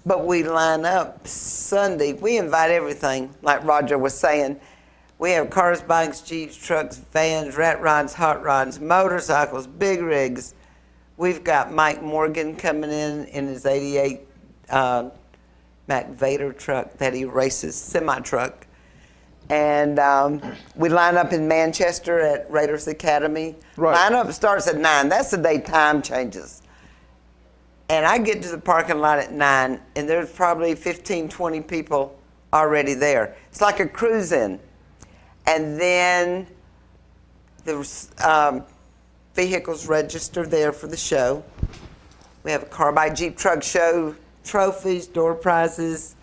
But we line up Sunday. We invite everything, like Roger was saying. We have cars, bikes, jeeps, trucks, vans, rat rods, hot rods, motorcycles, big rigs. We've got Mike Morgan coming in his 88 Mac Vader truck that he races, semi-truck. And we line up in Manchester at Raiders Academy.
Right.
Line up starts at 9. That's the day time changes. And I get to the parking lot at 9, and there's probably 15, 20 people already there. It's like a cruise-in. And then the vehicles register there for the show. We have a car by Jeep truck show, trophies, door prizes.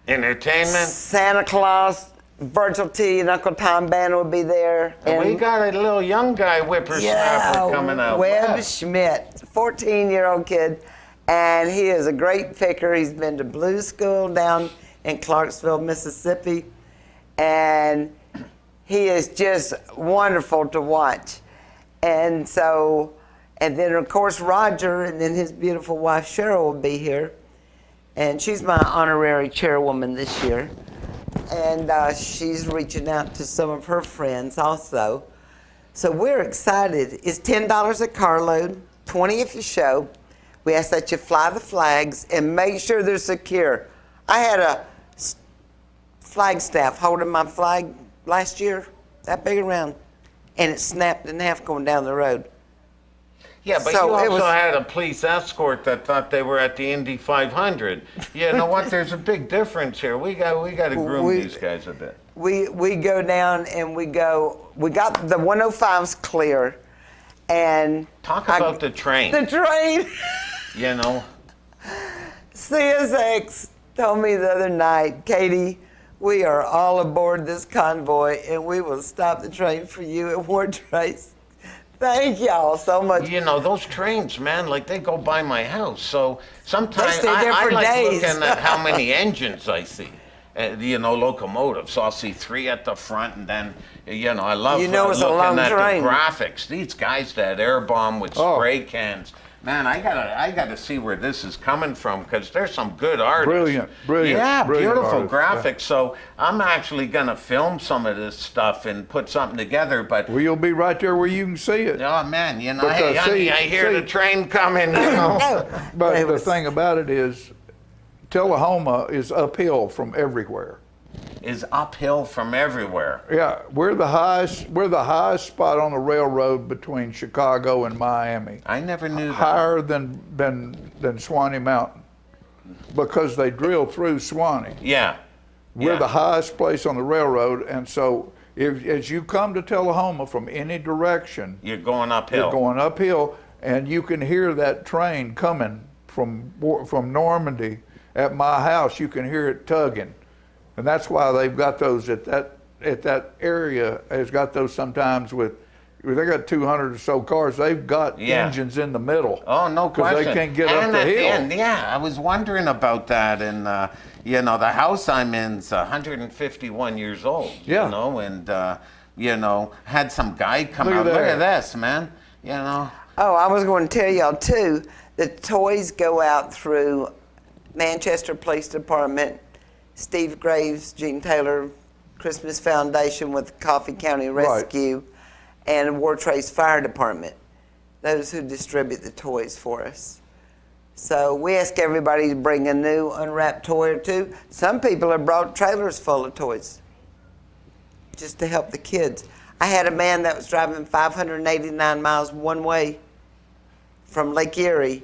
Entertainment.
Santa Claus, Virgil T. and Uncle Tom Band will be there.
And we got a little young guy whippersnapper coming out.
Webb Schmidt, 14-year-old kid. And he is a great picker. He's been to blues school down in Clarksville, Mississippi. And he is just wonderful to watch. And so, and then of course Roger and then his beautiful wife Cheryl will be here. And she's my honorary chairwoman this year. And she's reaching out to some of her friends also. So we're excited. It's $10 a carload, $20 if you show. We ask that you fly the flags and make sure they're secure. I had a flag staff holding my flag last year, that big around, and it snapped in half going down the road.
Yeah, but
So
you
it
also
was-
had a police escort that thought they were at the Indy 500. You know what? There's a big difference here. We got to groom these guys a bit.
We go down and we got the 105s clear, and
Talk about the train.
The train.
You know.
CSX told me the other night, Katie, we are all aboard this convoy and we will stop the train for you at Ward Trace. Thank y'all so much.
You know, those trains, man, like they go by my house. So sometimes
stay there
I
for
like
days.
looking at how many engines I see. You know, locomotives. So I'll see 3 at the front, and then, you know, I love
You know it's a
looking
long
at
train.
the graphics. These guys that air bomb with spray cans. Man, I gotta see where this is coming from, because there's some good artists.
Brilliant.
Yeah,
brilliant
beautiful
artists,
graphics. So I'm actually gonna film some of this stuff and put something together. But
well, you'll be right there where you can see it.
Oh man, you know,
Because,
hey, honey,
see-
I hear
see-
the train coming. You know.
But the thing about it is, Tullahoma is uphill from everywhere.
Is uphill from everywhere.
Yeah, we're the highest spot on the railroad between Chicago and Miami.
I never knew that.
Higher than Swanee Mountain, because they drill through Swanee.
Yeah.
We're the highest place on the railroad, and so as you come to Tullahoma from any direction,
You're going uphill.
you're going uphill, and you can hear that train coming from Normandy at my house. You can hear it tugging. And that's why they've got those at that area has got those sometimes with, they got 200 or so cars. They've got engines in the middle.
Oh, no question.
Because they can't get up
And
the
at
hill.
end, yeah, I was wondering about that. And, you know, the house I'm in's 151 years old.
Yeah.
You know, and, you know, had some guy come
Look at
out. Look
there.
at this, man. You know.
Oh, I was going to tell y'all too, the toys go out through Manchester Police Department, Steve Graves, Gene Taylor, Christmas Foundation with Coffee County Rescue, and Ward Trace Fire Department. Those who distribute the toys for us. So we ask everybody to bring a new unwrapped toy or two. Some people have brought trailers full of toys just to help the kids. I had a man that was driving 589 miles one way from Lake Erie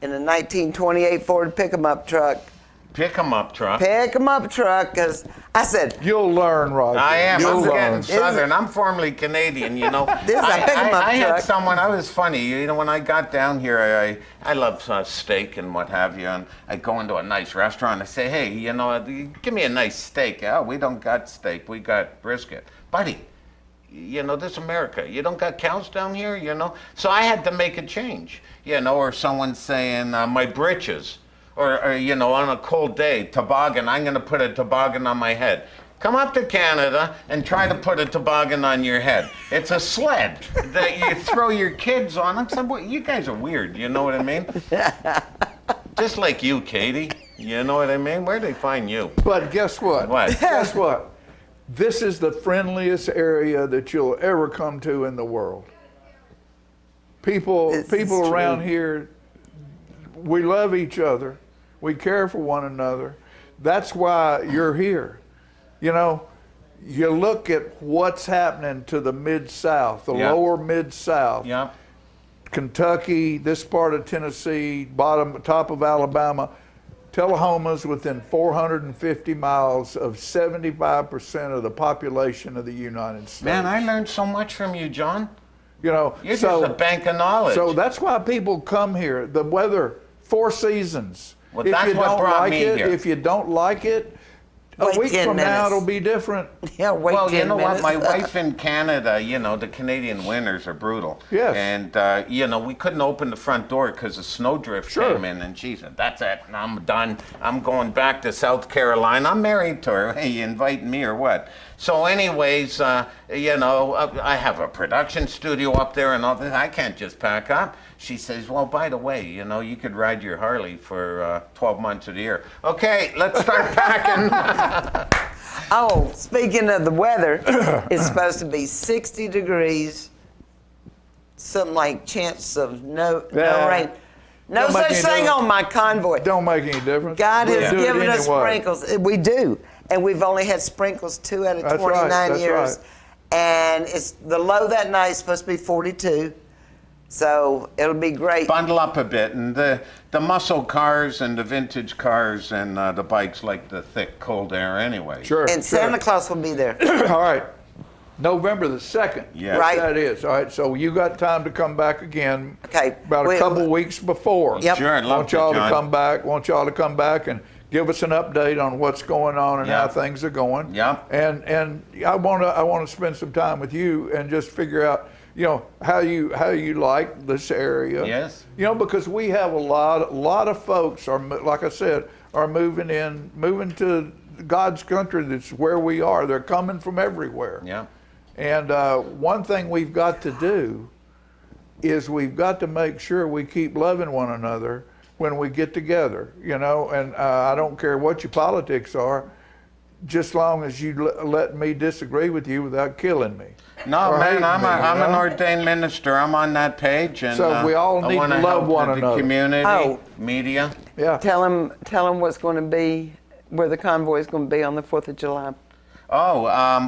in a 1928 Ford pick-em-up truck.
Pick-em-up truck.
Pick-em-up truck, because I said...
You'll learn, Roger.
I am.
You'll
I'm getting
learn.
Southern. I'm formerly Canadian, you know.
This is a pick-em-up
I had
truck.
someone, I was funny, you know, when I got down here, I love steak and what have you, and I go into a nice restaurant, I say, hey, you know, give me a nice steak. Oh, we don't got steak, we got brisket. Buddy, you know, this America, you don't got cows down here, you know? So I had to make a change, you know, or someone saying, my britches. Or, you know, on a cold day, toboggan, I'm going to put a toboggan on my head. Come up to Canada and try to put a toboggan on your head. It's a sled that you throw your kids on. I'm saying, well, you guys are weird, you know what I mean? Just like you, Katie. You know what I mean? Where'd they find you?
But guess what?
What?
Guess what? This is the friendliest area that you'll ever come to in the world. People around here, we love each other. We care for one another. That's why you're here. You know, you look at what's happening to the Mid-South, the lower Mid-South.
Yeah.
Kentucky, this part of Tennessee, top of Alabama. Tullahoma's within 450 miles of 75% of the population of the United States.
Man, I learned so much from you, John.
You know,
You're just a bank of knowledge.
So that's why people come here. The weather, 4 seasons.
Well, that's what brought me here.
If you don't like it, a week from now it'll be different.
Yeah, wait
well,
10
you know
minutes.
what? My wife in Canada, you know, the Canadian winters are brutal.
Yes.
And, you know, we couldn't open the front door because the snowdrift came in. And she said, that's it. I'm done. I'm going back to South Carolina. I'm married to her. Hey, you inviting me or what? So anyways, you know, I have a production studio up there and all that. I can't just pack up. She says, well, by the way, you know, you could ride your Harley for 12 months of the year. Okay, let's start packing.
Oh, speaking of the weather, it's supposed to be 60 degrees, something like chance of no rain. No
Don't make
such
any
thing
difference.
on my convoy.
Don't make any difference.
God
We'll
has
do it
given us
anyway.
sprinkles. We do. And we've only had sprinkles 2 out of
That's
29
right, that's
years.
right.
And it's the low that night is supposed to be 42. So it'll be great.
Bundle up a bit. And the muscle cars and the vintage cars and the bikes like the thick, cold air anyway.
Sure.
And Santa Claus will be there.
All right. November the 2nd.
Yes.
Right.
That is. All right. So you got time to come back again.
Okay.
About a couple weeks before.
Yep.
Sure, I'd love
Want
to,
y'all
John.
to come back. Want y'all to come back and give us an update on what's going on and how
Yep.
things are going.
Yep.
And I want to spend some time with you and just figure out, you know, how you like this area.
Yes.
You know, because we have a lot of folks are, like I said, are moving to God's country. That's where we are. They're coming from everywhere.
Yeah.
And one thing we've got to do is we've got to make sure we keep loving one another when we get together, you know, and I don't care what your politics are, just long as you let me disagree with you without killing me.
No,
or
man,
hating
I'm
me, you
an
know?
ordained minister. I'm on that page. And,
So we all
I
need to
wanna
love
help
one
the
another.
community,
Oh.
media.
Yeah.
Tell them what's going to be, where the convoy is going to be on the 4th of July.
Oh,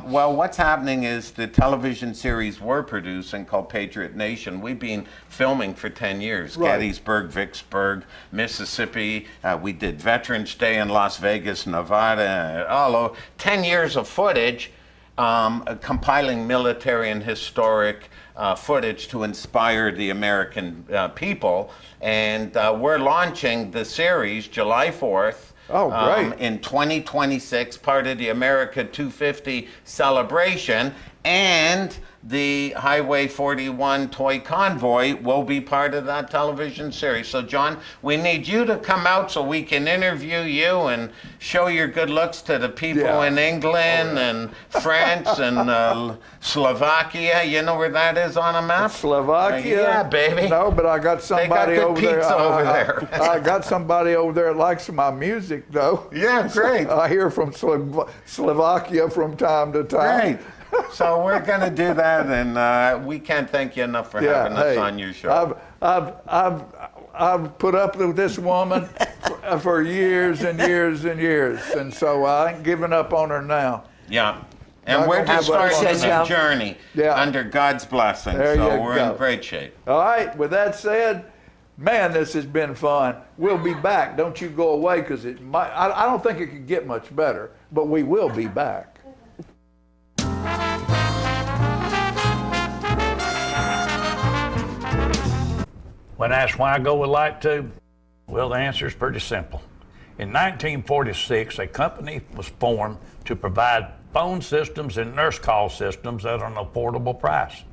well, what's happening is the television series we're producing called Patriot Nation. We've been filming for 10 years.
Right.
Gettysburg, Vicksburg, Mississippi. We did Veterans Day in Las Vegas, Nevada. All over. 10 years of footage, compiling military and historic footage to inspire the American people. And we're launching the series July 4th.
Oh, great.
In 2026, part of the America 250 celebration, and the Highway 41 toy convoy will be part of that television series. So, John, we need you to come out so we can interview you and show your good looks to the people in England and France and Slovakia. You know where that is on a map?
Slovakia?
Yeah, baby.
No, but I got somebody
good
over there.
pizza over there.
I got somebody over there that likes my music, though.
Yeah, great.
I hear from Slovakia from time to time.
Great. So we're going to do that, and we can't thank you enough for having us on your show.
I've put up with this woman for years and years and years, and so I ain't giving up on her now.
Yeah. And
Not
we're
gonna
just
give up
starting
on
a
her now.
new journey under God's blessing.
There
So
you
we're
go.
in great shape.
All right, with that said, man, this has been fun. We'll be back. Don't you go away, because I don't think it could get much better, but we will be back.
When asked why I go with light tube, well, the answer is pretty simple. In 1946, a company was formed to provide phone systems and nurse call systems at an affordable price.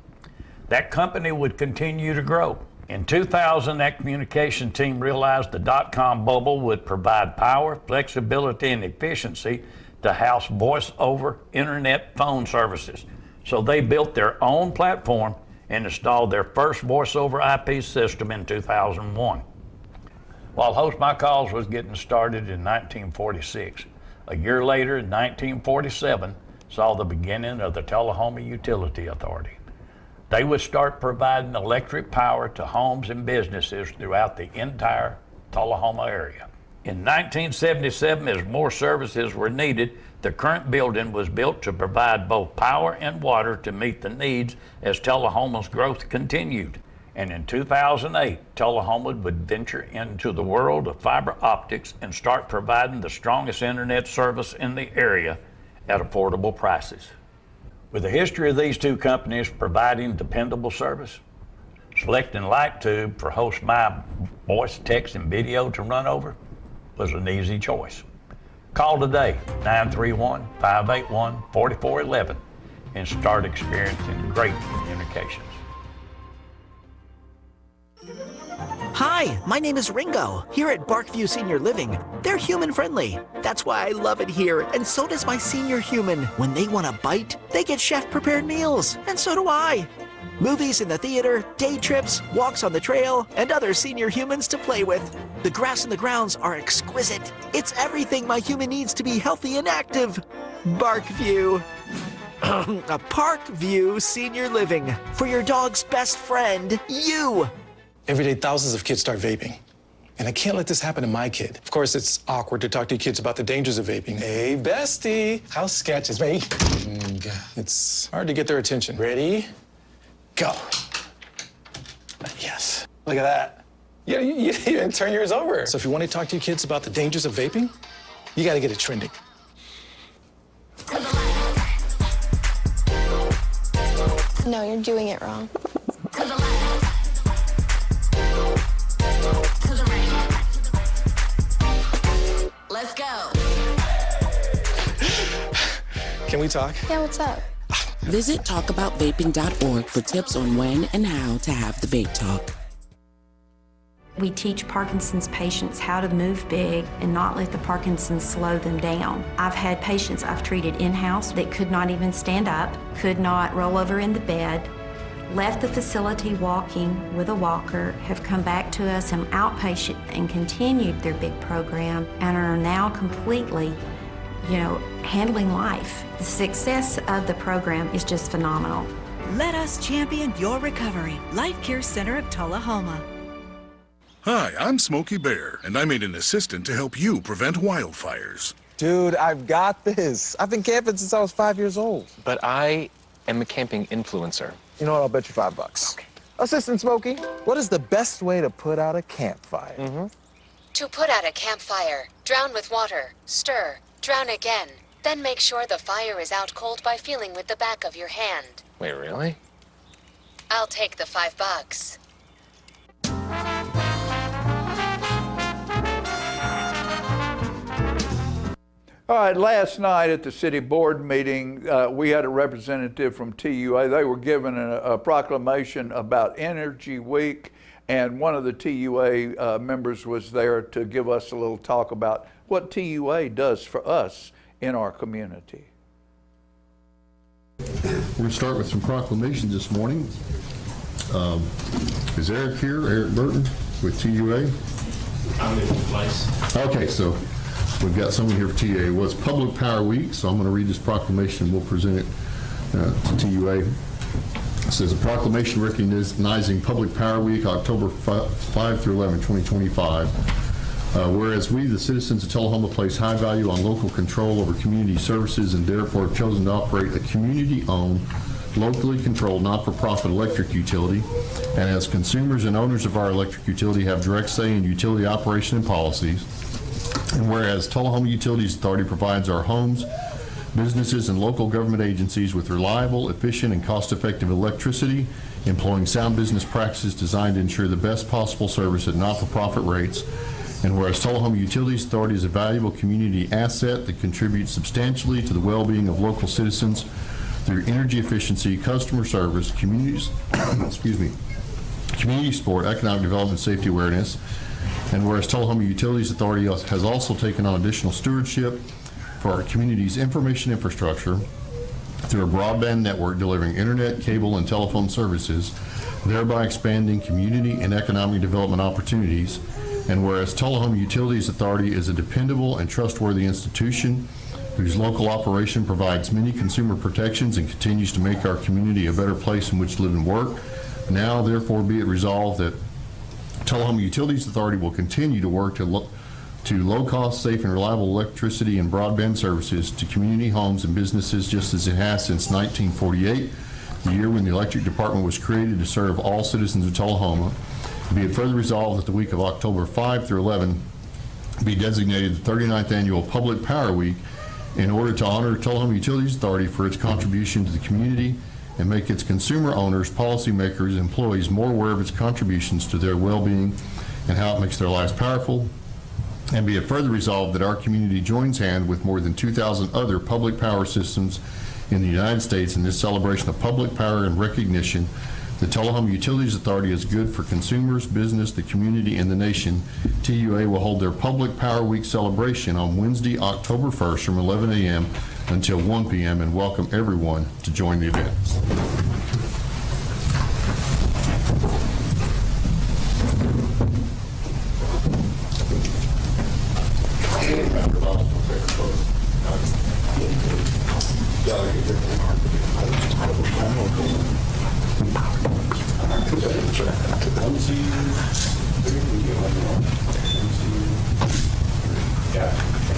That company would continue to grow. In 2000, that communication team realized the dot-com bubble would provide power, flexibility, and efficiency to house voice-over internet phone services. So they built their own platform and installed their first voice-over IP system in 2001. While Host My Calls was getting started in 1946, a year later, in 1947, saw the beginning of the Tullahoma Utility Authority. They would start providing electric power to homes and businesses throughout the entire Tullahoma area. In 1977, as more services were needed, the current building was built to provide both power and water to meet the needs as Tullahoma's growth continued. And in 2008, Tullahoma would venture into the world of fiber optics and start providing the strongest internet service in the area at affordable prices. With the history of these two companies providing dependable service, selecting LightTube for Host My voice, text, and video to run over was an easy choice. Call today, 931-581-4411, and start experiencing great communications.
Hi, my name is Ringo, here at Barkview Senior Living. They're human-friendly. That's why I love it here, and so does my senior human. When they want a bite, they get chef-prepared meals, and so do I. Movies in the theater, day trips, walks on the trail, and other senior humans to play with. The grass and the grounds are exquisite. It's everything my human needs to be healthy and active. Barkview. A Parkview Senior Living. For your dog's best friend, you.
Every day, thousands of kids start vaping. And I can't let this happen to my kid. Of course, it's awkward to talk to your kids about the dangers of vaping. Hey, bestie, how sketch is me? It's hard to get their attention. Ready? Go. Yes. Look at that. You didn't even turn yours over. So if you want to talk to your kids about the dangers of vaping, you got to get it trending.
No, you're doing it wrong.
Let's go.
Can we talk?
Yeah, what's up?
Visit talkaboutvaping.org for tips on when and how to have the vape talk.
We teach Parkinson's patients how to move big and not let the Parkinson's slow them down. I've had patients I've treated in-house that could not even stand up, could not roll over in the bed, left the facility walking with a walker, have come back to us in outpatient and continued their big program and are now completely, handling life. The success of the program is just phenomenal.
Let us champion your recovery. Life Care Center of Tullahoma.
Hi, I'm Smokey Bear, and I'm an assistant to help you prevent wildfires.
Dude, I've got this. I've been camping since I was 5 years old.
But I am a camping influencer.
You know what? I'll bet you $5. Okay. Assistant Smokey, what is the best way to put out a campfire?
To put out a campfire, drown with water, stir, drown again. Then make sure the fire is out cold by feeling with the back of your hand.
Wait, really?
I'll take the $5.
All right, last night at the city board meeting, we had a representative from TUA. They were given a proclamation about Energy Week, and one of the TUA members was there to give us a little talk about what TUA does for us in our community.
We're going to start with some proclamations this morning. Is Eric here? Eric Burton with TUA?
I'm in place.
Okay, so we've got someone here for TUA. Well, it's Public Power Week, so I'm going to read this proclamation and we'll present it to TUA. It says, a proclamation recognizing Public Power Week, October 5 through 11, 2025. Whereas we, the citizens of Tullahoma, place high value on local control over community services and therefore have chosen to operate a community-owned, locally controlled, not-for-profit electric utility, and as consumers and owners of our electric utility have direct say in utility operation and policies, and whereas Tullahoma Utilities Authority provides our homes, businesses, and local government agencies with reliable, efficient, and cost-effective electricity, employing sound business practices designed to ensure the best possible service at not-for-profit rates, and whereas Tullahoma Utilities Authority is a valuable community asset that contributes substantially to the well-being of local citizens through energy efficiency, customer service, community support, economic development, safety awareness, and whereas Tullahoma Utilities Authority has also taken on additional stewardship for our community's information infrastructure through a broadband network delivering internet, cable, and telephone services, thereby expanding community and economic development opportunities. And whereas Tullahoma Utilities Authority is a dependable and trustworthy institution whose local operation provides many consumer protections and continues to make our community a better place in which to live and work, now therefore be it resolved that Tullahoma Utilities Authority will continue to work to low-cost, safe, and reliable electricity and broadband services to community homes and businesses just as it has since 1948, the year when the electric department was created to serve all citizens of Tullahoma. Be it further resolved that the week of October 5 through 11 be designated the 39th Annual Public Power Week in order to honor Tullahoma Utilities Authority for its contribution to the community and make its consumer owners, policymakers, employees more aware of its contributions to their well-being and how it makes their lives powerful. And be it further resolved that our community joins hand with more than 2,000 other public power systems in the United States in this celebration of public power and recognition. The Tullahoma Utilities Authority is good for consumers, business, the community, and the nation. TUA will hold their Public Power Week celebration on Wednesday, October 1st from 11 a.m. until 1 p.m. and welcome everyone to join the event.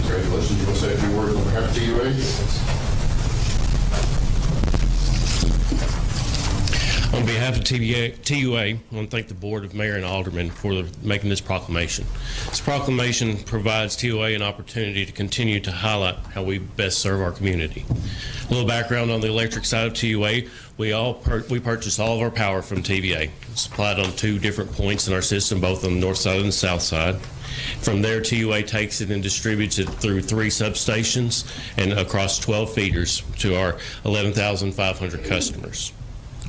Congratulations. You want to say a few words on behalf of TUA?
On behalf of TUA, I want to thank the Board of Mayor and Aldermen for making this proclamation. This proclamation provides TUA an opportunity to continue to highlight how we best serve our community. A little background on the electric side of TUA. We purchase all of our power from TVA. It's supplied on 2 different points in our system, both on the north side and the south side. From there, TUA takes it and distributes it through 3 substations and across 12 feeders to our 11,500 customers.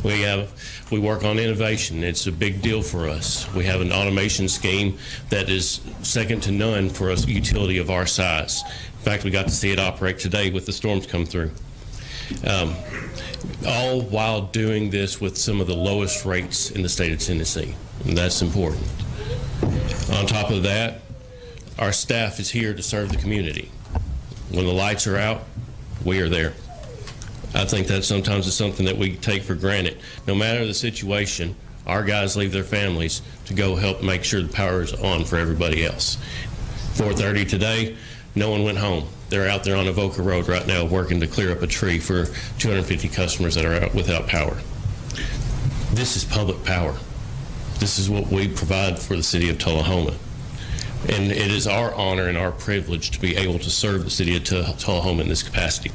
We work on innovation. It's a big deal for us. We have an automation scheme that is second to none for a utility of our size. In fact, we got to see it operate today with the storms come through. All while doing this with some of the lowest rates in the state of Tennessee, and that's important. On top of that, our staff is here to serve the community. When the lights are out, we are there. I think that sometimes is something that we take for granted. No matter the situation, our guys leave their families to go help make sure the power is on for everybody else. 4:30 today, no one went home. They're out there on Avoca Road right now working to clear up a tree for 250 customers that are out without power. This is public power. This is what we provide for the city of Tullahoma. And it is our honor and our privilege to be able to serve the city of Tullahoma in this capacity.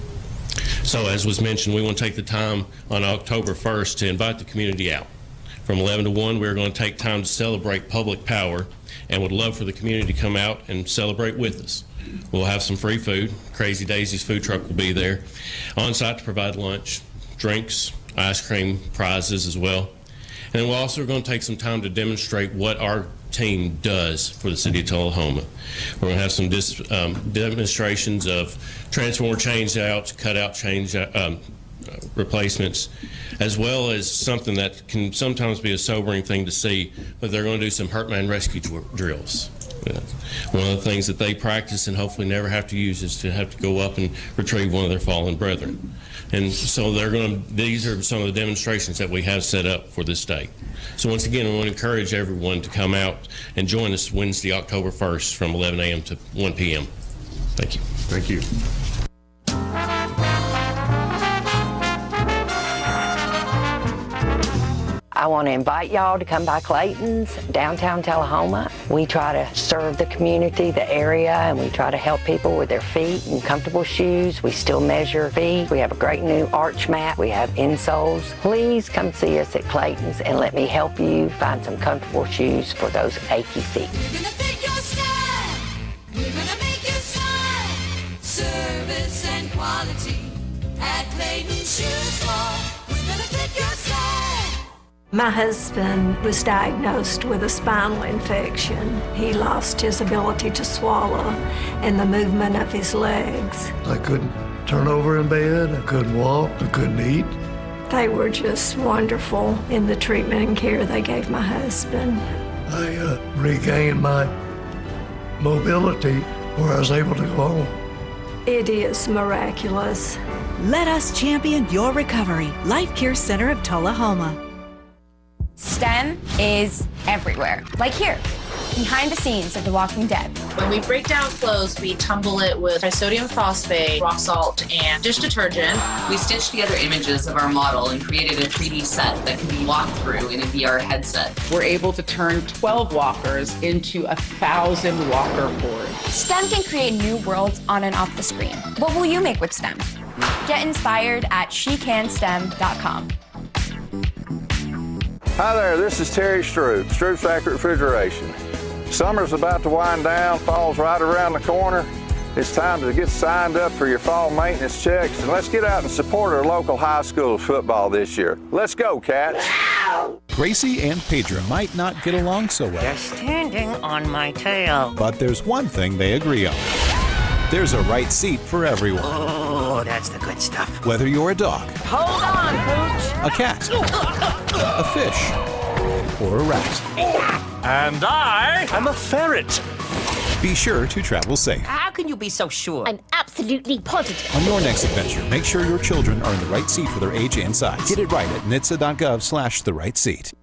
So as was mentioned, we want to take the time on October 1st to invite the community out. From 11 to 1, we're going to take time to celebrate public power and would love for the community to come out and celebrate with us. We'll have some free food. Crazy Daisy's food truck will be there on site to provide lunch, drinks, ice cream, prizes as well. And we're also going to take some time to demonstrate what our team does for the city of Tullahoma. We're going to have some demonstrations of transformer change-outs, cut-out change replacements, as well as something that can sometimes be a sobering thing to see, but they're going to do some hurt man rescue drills. One of the things that they practice and hopefully never have to use is to have to go up and retrieve one of their fallen brethren. And so these are some of the demonstrations that we have set up for this day. So once again, I want to encourage everyone to come out and join us Wednesday, October 1st from 11 a.m. to 1 p.m. Thank you.
Thank you.
I want to invite y'all to come by Clayton's, downtown Tullahoma. We try to serve the community, the area, and we try to help people with their feet and comfortable shoes. We still measure feet. We have a great new arch mat. We have insoles. Please come see us at Clayton's and let me help you find some comfortable shoes for those achy feet.
We're gonna fit your style. We're gonna make you smile. Service and quality at Clayton's Shoe Store. We're gonna fit your style.
My husband was diagnosed with a spinal infection. He lost his ability to swallow and the movement of his legs.
I couldn't turn over in bed, I couldn't walk, I couldn't eat.
They were just wonderful in the treatment and care they gave my husband.
I regained my mobility where I was able to go home.
It is miraculous.
Let us champion your recovery. Life Care Center of Tullahoma.
STEM is everywhere, like here, behind the scenes of The Walking Dead.
When we break down clothes, we tumble it with trisodium phosphate, rock salt, and dish detergent. We stitched together images of our model and created a 3D set that can be walked through in a VR headset.
We're able to turn 12 walkers into 1,000 walker boards.
STEM can create new worlds on and off the screen. What will you make with STEM? Get inspired at shecanstem.com.
Hi there, this is Terry Stroop, Stroop's Accurate Refrigeration. Summer's about to wind down, fall's right around the corner. It's time to get signed up for your fall maintenance checks, and let's get out and support our local high school football this year. Let's go, Cats!
Gracie and Pedro might not get along so well.
They're standing on my tail.
But there's one thing they agree on. There's a right seat for everyone.
Oh, that's the good stuff.
Whether you're a dog,
Hold on, Pooch.
a cat, a fish, or a rat.
And I'm a ferret.
Be sure to travel safe.
How can you be so sure?
I'm absolutely positive.
On your next adventure, make sure your children are in the right seat for their age and size. Get it right at nhtsa.gov/the right seat.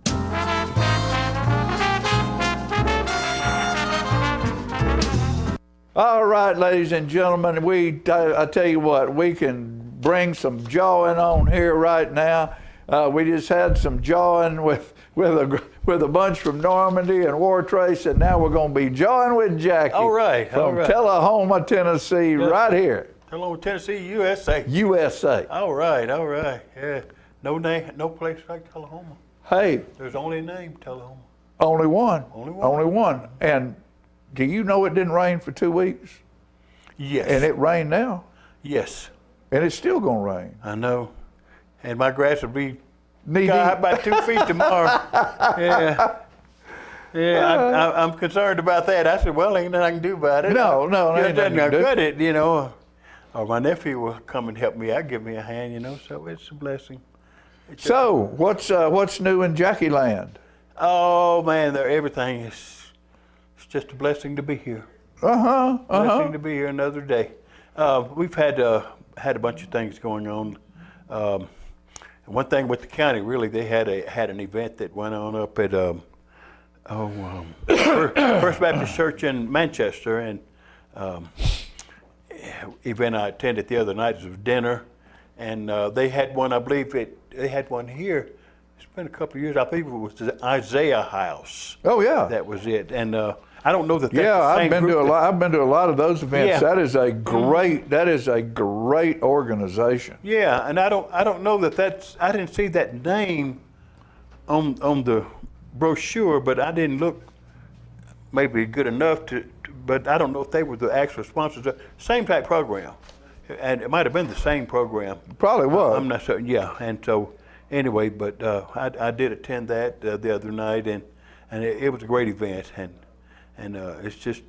All right, ladies and gentlemen, I tell you what, we can bring some jawing on here right now. We just had some jawing with a bunch from Normandy and War Trace, and now we're going to be jawing with Jackie.
All right,
from
all right.
Tullahoma, Tennessee, right here.
Tullahoma, Tennessee, USA.
USA.
All right, yeah. No name, no place like Tullahoma.
Hey.
There's only a name, Tullahoma.
Only one.
Only one.
Only one. And do you know it didn't rain for 2 weeks?
Yes.
And it rained now?
Yes.
And it's still going to rain.
I know. And my grass will be
knee deep.
About 2 feet tomorrow. Yeah. Yeah, I'm concerned about that. I said, well, ain't nothing I can do about it.
No,
ain't nothing I
do.
could it, you know. Or my nephew will come and help me out, give me a hand, you know, so it's a blessing.
So, what's new in Jackie Land?
Oh, man, everything is just a blessing to be here. Blessing to be here another day. We've had a bunch of things going on. One thing with the county, really, they had an event that went on up at First Baptist Church in Manchester, and event I attended the other night was dinner, and they had one. I believe they had one here. It's been a couple of years. I believe it was the Isaiah House.
Oh yeah,
that was it. And I don't know that. That's
yeah,
the same
I've been to a lot of those events.
Yeah.
That is a great organization.
Yeah, and I don't know that I didn't see that name on the brochure, but I didn't look maybe good enough but I don't know if they were the actual sponsors. Same type program, and it might have been the same program.
Probably was.
I'm not certain. Yeah, and so anyway, but I did attend that the other night, and it was a great event, and it's just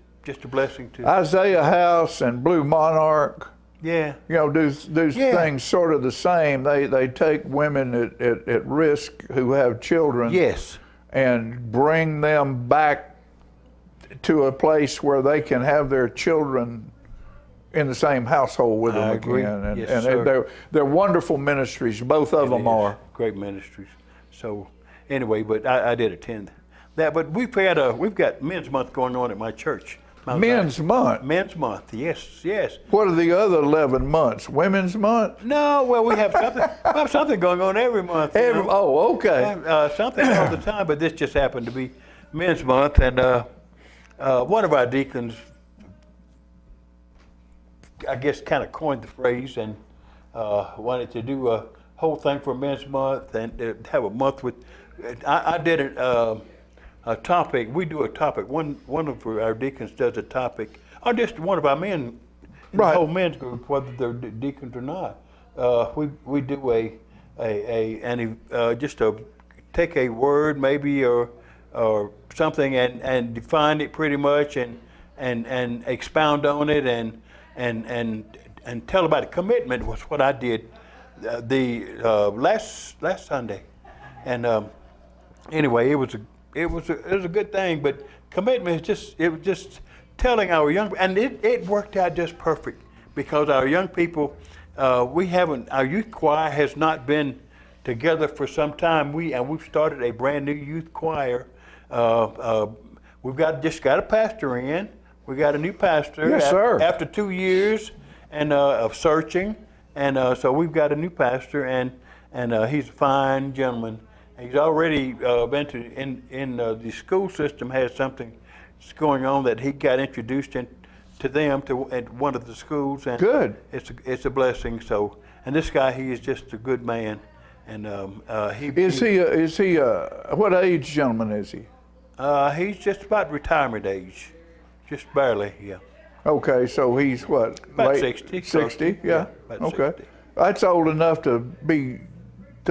a blessing to
Isaiah House and Blue Monarch.
Yeah.
You know, do things sort of the same. They take women at risk who have children.
Yes.
And bring them back to a place where they can have their children in the same household with them again. And,
yes, sir.
they're wonderful ministries. Both of them are.
Great ministries. So anyway, but I did attend that. But we've got Men's Month going on at my church.
Men's Month?
Men's Month, yes.
What are the other 11 months? Women's Month?
No, well, we have something going on every month.
Oh, okay.
Something all the time, but this just happened to be Men's Month, and one of our deacons, I guess, kind of coined the phrase and wanted to do a whole thing for Men's Month and have a month with. I did a topic. We do a topic. One of our deacons does a topic, or just one of our men, in the whole men's group, whether they're deacons or not. We do just take a word maybe or something and define it pretty much and expound on it and tell about it. Commitment was what I did the last Sunday, and anyway, it was a good thing. But commitment is just telling our young, and it worked out just perfect because our young people, our youth choir has not been together for some time. We've started a brand new youth choir. We've just got a pastor in. We got a new pastor.
Yes, sir.
After 2 years of searching, and so we've got a new pastor, and he's a fine gentleman. He's already been in the school system, has something that's going on that he got introduced to them at one of the schools, and
good.
It's a blessing. So, and this guy, he is just a good man, and
what age gentleman is he?
He's just about retirement age, just barely, yeah.
Okay, so he's what?
About
late,
60.
60, yeah.
About
Okay,
60.
That's old enough to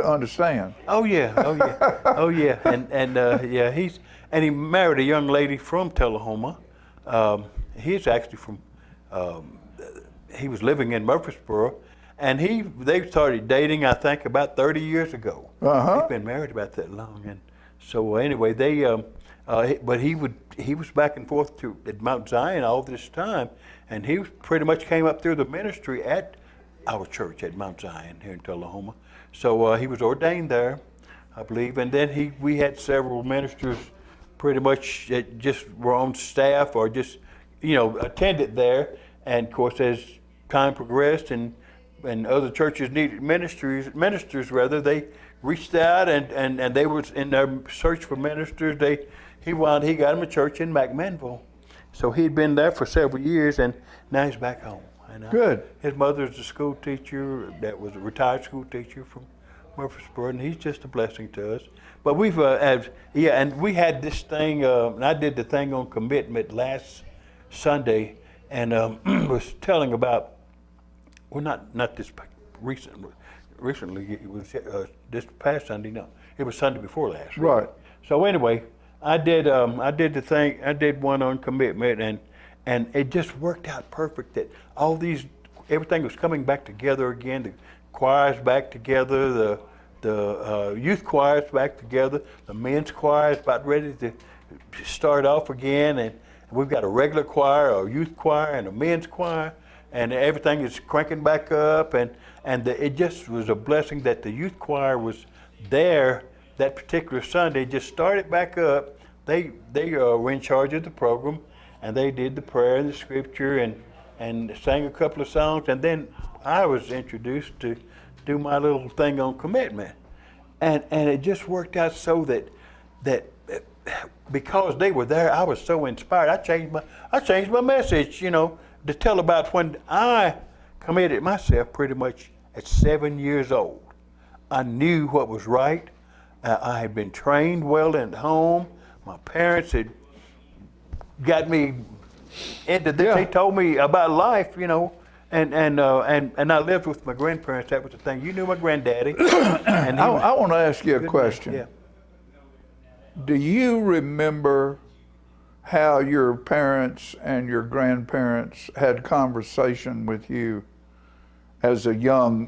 understand.
Oh yeah, oh yeah, and he married a young lady from Tullahoma. He's actually from, he was living in Murfreesboro, and they started dating, I think, about 30 years ago. They've been married about that long, and so anyway, but he was back and forth at Mount Zion all this time, and he pretty much came up through the ministry at our church at Mount Zion here in Tullahoma. So he was ordained there, I believe, and then we had several ministers pretty much that just were on staff or just, attended there. And of course, as time progressed and other churches needed ministers, they reached out and they was in their search for ministers. He got him a church in McMinnville. So he'd been there for several years, and now he's back home.
Good.
His mother's a school teacher that was a retired school teacher from Murfreesboro, and he's just a blessing to us. But we've, and we had this thing, and I did the thing on commitment last Sunday, and was telling about, well, not this recently, it was this past Sunday, no, it was Sunday before last.
Right.
So anyway, I did the thing, I did one on commitment, and it just worked out perfect that everything was coming back together again. The choirs back together, the youth choirs back together, the men's choir is about ready to start off again, and we've got a regular choir, a youth choir, and a men's choir, and everything is cranking back up, and it just was a blessing that the youth choir was there that particular Sunday. Just started back up. They were in charge of the program, and they did the prayer and the scripture and sang a couple of songs, and then I was introduced to do my little thing on commitment, and it just worked out so that because they were there, I was so inspired. I changed my message, to tell about when I committed myself pretty much at 7 years old. I knew what was right. I had been trained well at home. My parents had got me into this. They told me about life, and I lived with my grandparents. That was the thing. You knew my granddaddy. And
I want to ask you a question.
Yeah.
Do you remember how your parents and your grandparents had conversation with you as a young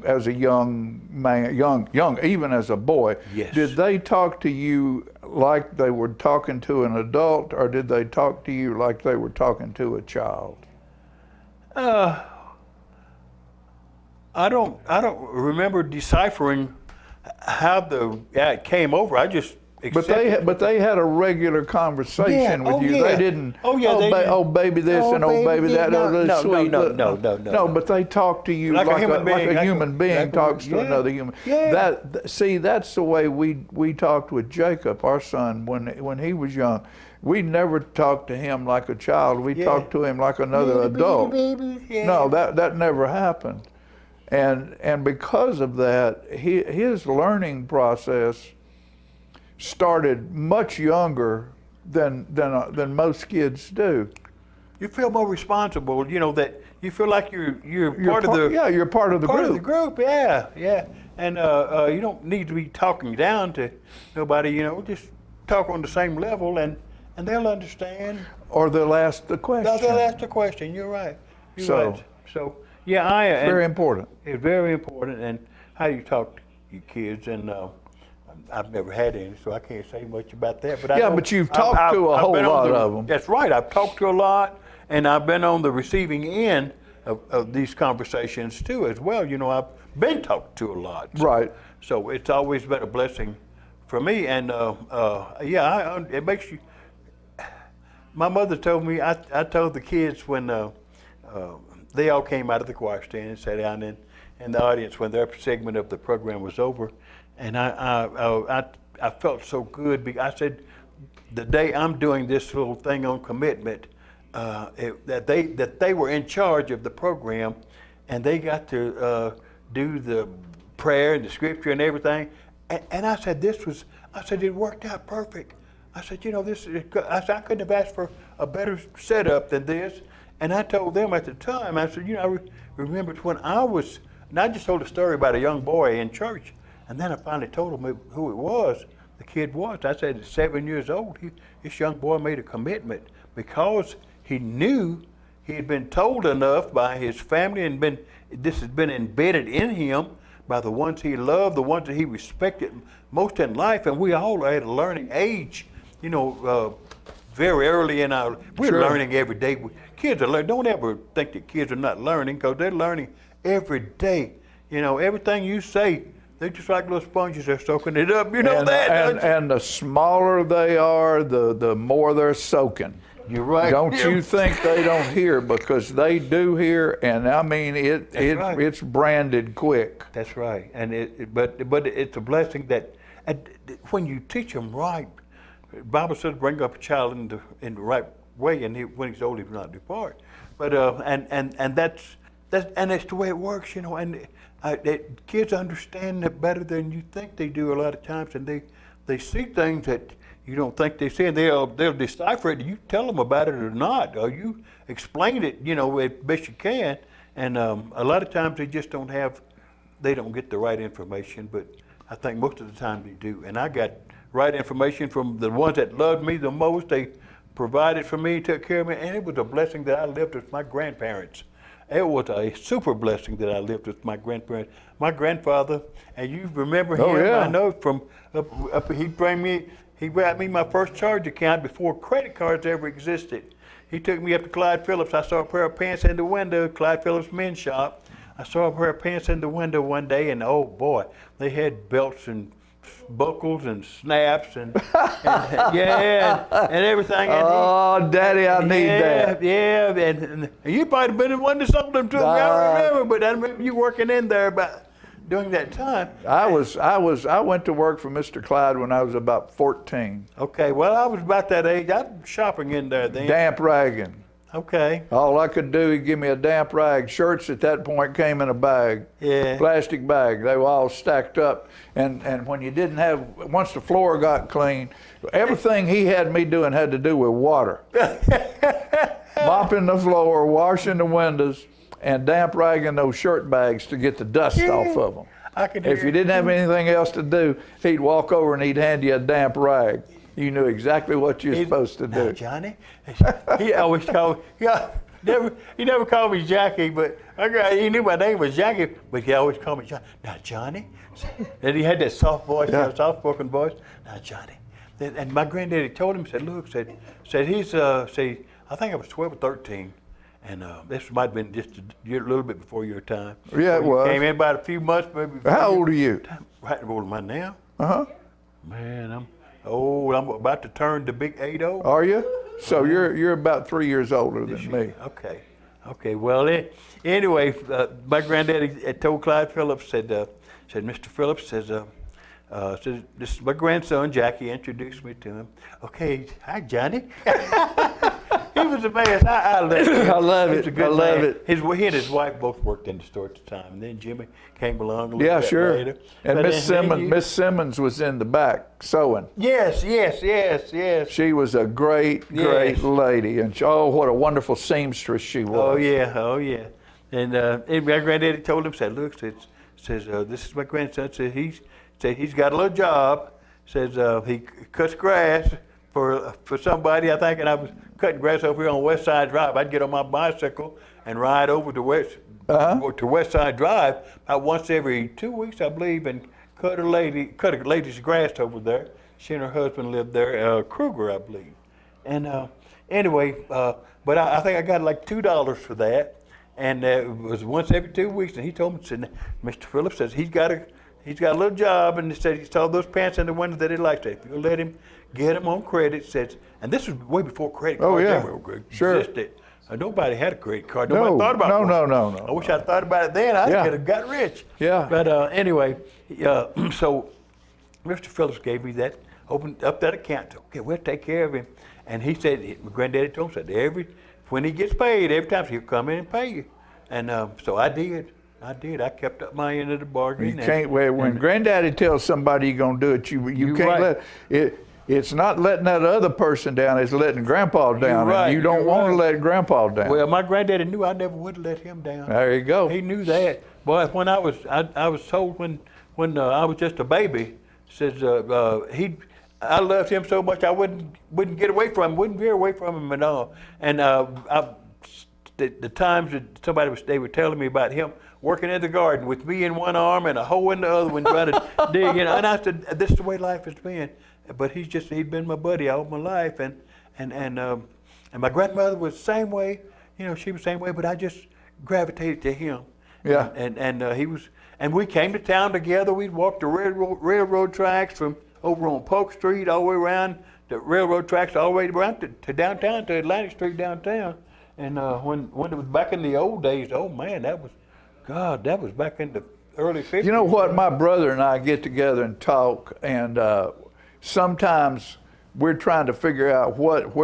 man, young, even as a boy?
Yes.
Did they talk to you like they were talking to an adult, or did they talk to you like they were talking to a child?
I don't remember deciphering how it came over. I just accepted.
But they had a regular conversation with you.
Yeah.
They didn't.
Oh yeah.
Oh baby this and oh baby that.
No.
But they talked to you like a human being talks to another human.
Yeah.
That's the way we talked with Jacob, our son, when he was young. We never talked to him like a child. We talked to him like another adult. No, that never happened. And because of that, his learning process started much younger than most kids do.
You feel more responsible, that you feel like you're part of the
you're part of the
part
group.
of the group, yeah. And you don't need to be talking down to nobody, just talk on the same level, and they'll understand.
Or they'll ask the question.
No, they'll ask the question. You're right.
So
yeah,
very important.
It's very important, and how you talk to your kids, and I've never had any, so I can't say much about that. But
but you've talked to a whole lot of them.
That's right. I've talked to a lot, and I've been on the receiving end of these conversations too, as well. You know, I've been talked to a lot.
Right.
So it's always been a blessing for me, and it makes you. My mother told me, I told the kids when they all came out of the choir stand and sat down in the audience when their segment of the program was over, and I felt so good because I said, the day I'm doing this little thing on commitment, that they were in charge of the program, and they got to do the prayer and the scripture and everything, and I said it worked out perfect. I said, you know, I couldn't have asked for a better setup than this. And I told them at the time, I said, you know, I remembered when and I just told a story about a young boy in church, and then I finally told them who it was, the kid was. I said, at 7 years old, this young boy made a commitment because he knew he had been told enough by his family, and this has been embedded in him by the ones he loved, the ones that he respected most in life, and we all are at a learning age, you know, very early in we're learning every day. Kids are learning. Don't ever think that kids are not learning, because they're learning every day. You know, everything you say, they're just like little sponges. They're soaking it up. You know
And the smaller they are, the more they're soaking.
You're right.
Don't you think they don't hear? Because they do hear, and I mean it's branded quick.
That's right. And but it's a blessing that when you teach them right, the Bible says bring up a child in the right way, and when he's old, he will not depart. But and that's the way it works, you know. And kids understand it better than you think they do a lot of times, and they see things that you don't think they see, and they'll decipher it. You tell them about it or not, or you explain it, you know, as best you can. And a lot of times they just don't get the right information, but I think most of the time they do. And I got right information from the ones that loved me the most. They provided for me, took care of me, and it was a blessing that I lived with my grandparents. It was a super blessing that I lived with my grandparents. My grandfather, and you remember him, I know from up he got me my first charge account before credit cards ever existed. He took me up to Clyde Phillips. I saw a pair of pants in the window, Clyde Phillips men's shop. I saw a pair of pants in the window one day, and oh boy, they had belts and buckles and snaps and everything. And
Daddy, I need that.
Yeah, and you probably been the one that sold them to me. I don't remember, but I remember you working in there during that time.
I went to work for Mr. Clyde when I was about 14.
Okay, well, I was about that age. I was shopping in there then.
Damp ragging.
Okay.
All I could do, he'd give me a damp rag. Shirts at that point came in a bag.
Yeah.
Plastic bag. They were all stacked up. And when you didn't have, once the floor got clean, everything he had me doing had to do with water. Mopping the floor, washing the windows, and damp ragging those shirt bags to get the dust off of them. If you didn't have anything else to do, he'd walk over and he'd hand you a damp rag. You knew exactly what you were supposed to do.
Now, Johnny, he always called me, he never called me Jackie, but he knew my name was Jackie, but he always called me Johnny. Now, Johnny, and he had that soft voice, soft-spoken voice. Now, Johnny, and my granddaddy told him, said he's, I think I was 12 or 13, and this might have been just a little bit before your time.
Yeah, it was.
Came in about a few months, maybe.
How old are you?
Right, how old am I now?
Uh-huh.
Man, I'm about to turn the big 80.
Are you? So you're about 3 years older than me.
Okay. Well, anyway, my granddaddy told Clyde Phillips, said Mr. Phillips says, this is my grandson Jackie. Introduced me to him. Okay, hi Johnny. He was the best. I love it.
I love it. I love it.
He and his wife both worked in the store at the time. And then Jimmy came along a little bit later.
And Miss Simmons was in the back sewing.
Yes.
She was a great lady, and what a wonderful seamstress she was.
Oh yeah. And my granddaddy told him, says this is my grandson. Said he's got a little job. Says he cuts grass for somebody, I think, and I was cutting grass over here on West Side Drive. I'd get on my bicycle and ride over to West Side Drive about once every 2 weeks, I believe, and cut a lady's grass over there. She and her husband lived there, Kruger, I believe. And anyway, but But I think I got like $2 for that, and it was once every 2 weeks. And he told me, said, Mr. Phillips says he's got a little job, and he said he saw those pants in the window that he liked. If you'll let him get them on credit, says, and this was way before credit cards ever existed. Nobody had a credit card. Nobody thought about one.
No.
I wish I'd thought about it then. I could have got rich.
Yeah.
But anyway, so Mr. Phillips gave me that, opened up that account. Okay, we'll take care of him. And he said, my granddaddy told him, said, when he gets paid, every time he'll come in and pay you. And so I did. I kept up my end of the bargain.
You can't, when Granddaddy tells somebody you're going to do it, you can't let it. It's not letting that other person down, it's letting Grandpa down. And you don't want to let Grandpa down.
Well, my granddaddy knew I never would let him down.
There you go.
He knew that. Boy, when I was told when I was just a baby, says I loved him so much I wouldn't get away from him, wouldn't veer away from him at all. And the times that they were telling me about him working in the garden with me in one arm and a hoe in the other one trying to dig, and I said, this is the way life has been. But he'd been my buddy all my life, and my grandmother was the same way. She was the same way, but I just gravitated to him.
Yeah.
And he was, and we came to town together. We'd walk the railroad tracks from over on Polk Street all the way around the railroad tracks all the way around to downtown, to Atlantic Street downtown. And when it was back in the old days, oh man, that was back in the early 50s.
You know what? My brother and I get together and talk, and sometimes we're trying to figure out what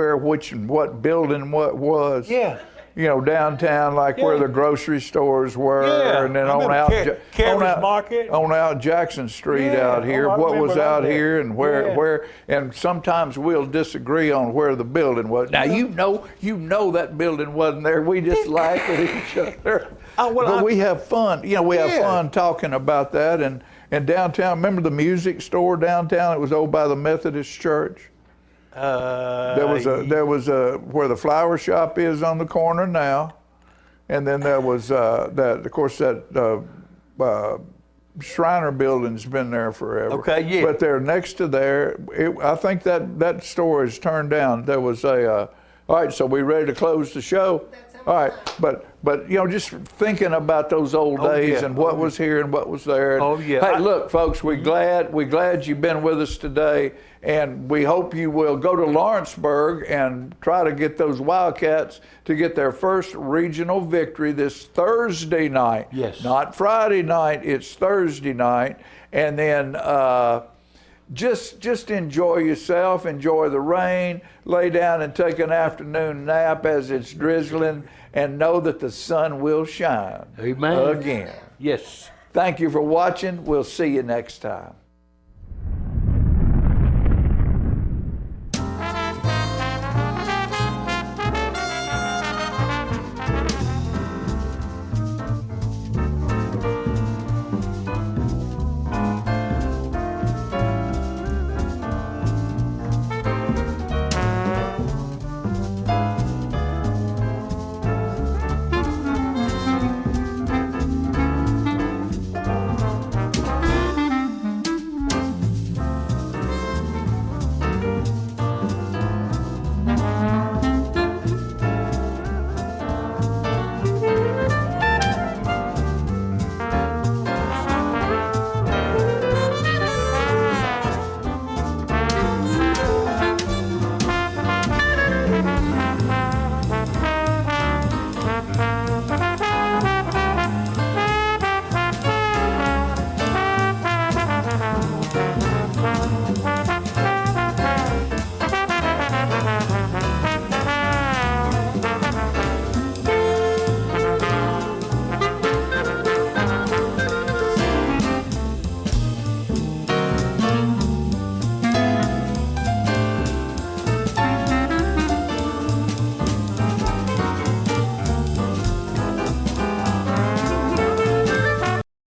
building what was.
Yeah.
Downtown, like where the grocery stores were, and then on out Jackson Street out here. What was out here, and where, and sometimes we'll disagree on where the building was. Now you know that building wasn't there. We just laugh at each other. But we have fun. We have fun talking about that. And downtown, remember the music store downtown? It was over by the Methodist Church. There was a where the flower shop is on the corner now, and then there was that Shriner building's been there forever.
Okay, yeah.
But they're next to there. I think that store is turned down. There was all right. So we ready to close the show? All right, but just thinking about those old days and what was here and what was there. And, hey, look, folks, we're glad you've been with us today, and we hope you will go to Lawrenceburg and try to get those Wildcats to get their first regional victory this Thursday night.
Yes.
Not Friday night. It's Thursday night, and then. Just enjoy yourself, enjoy the rain, lay down and take an afternoon nap as it's drizzling, and know that the sun will shine.
Amen.
Again.
Yes.
Thank you for watching. We'll see you next time.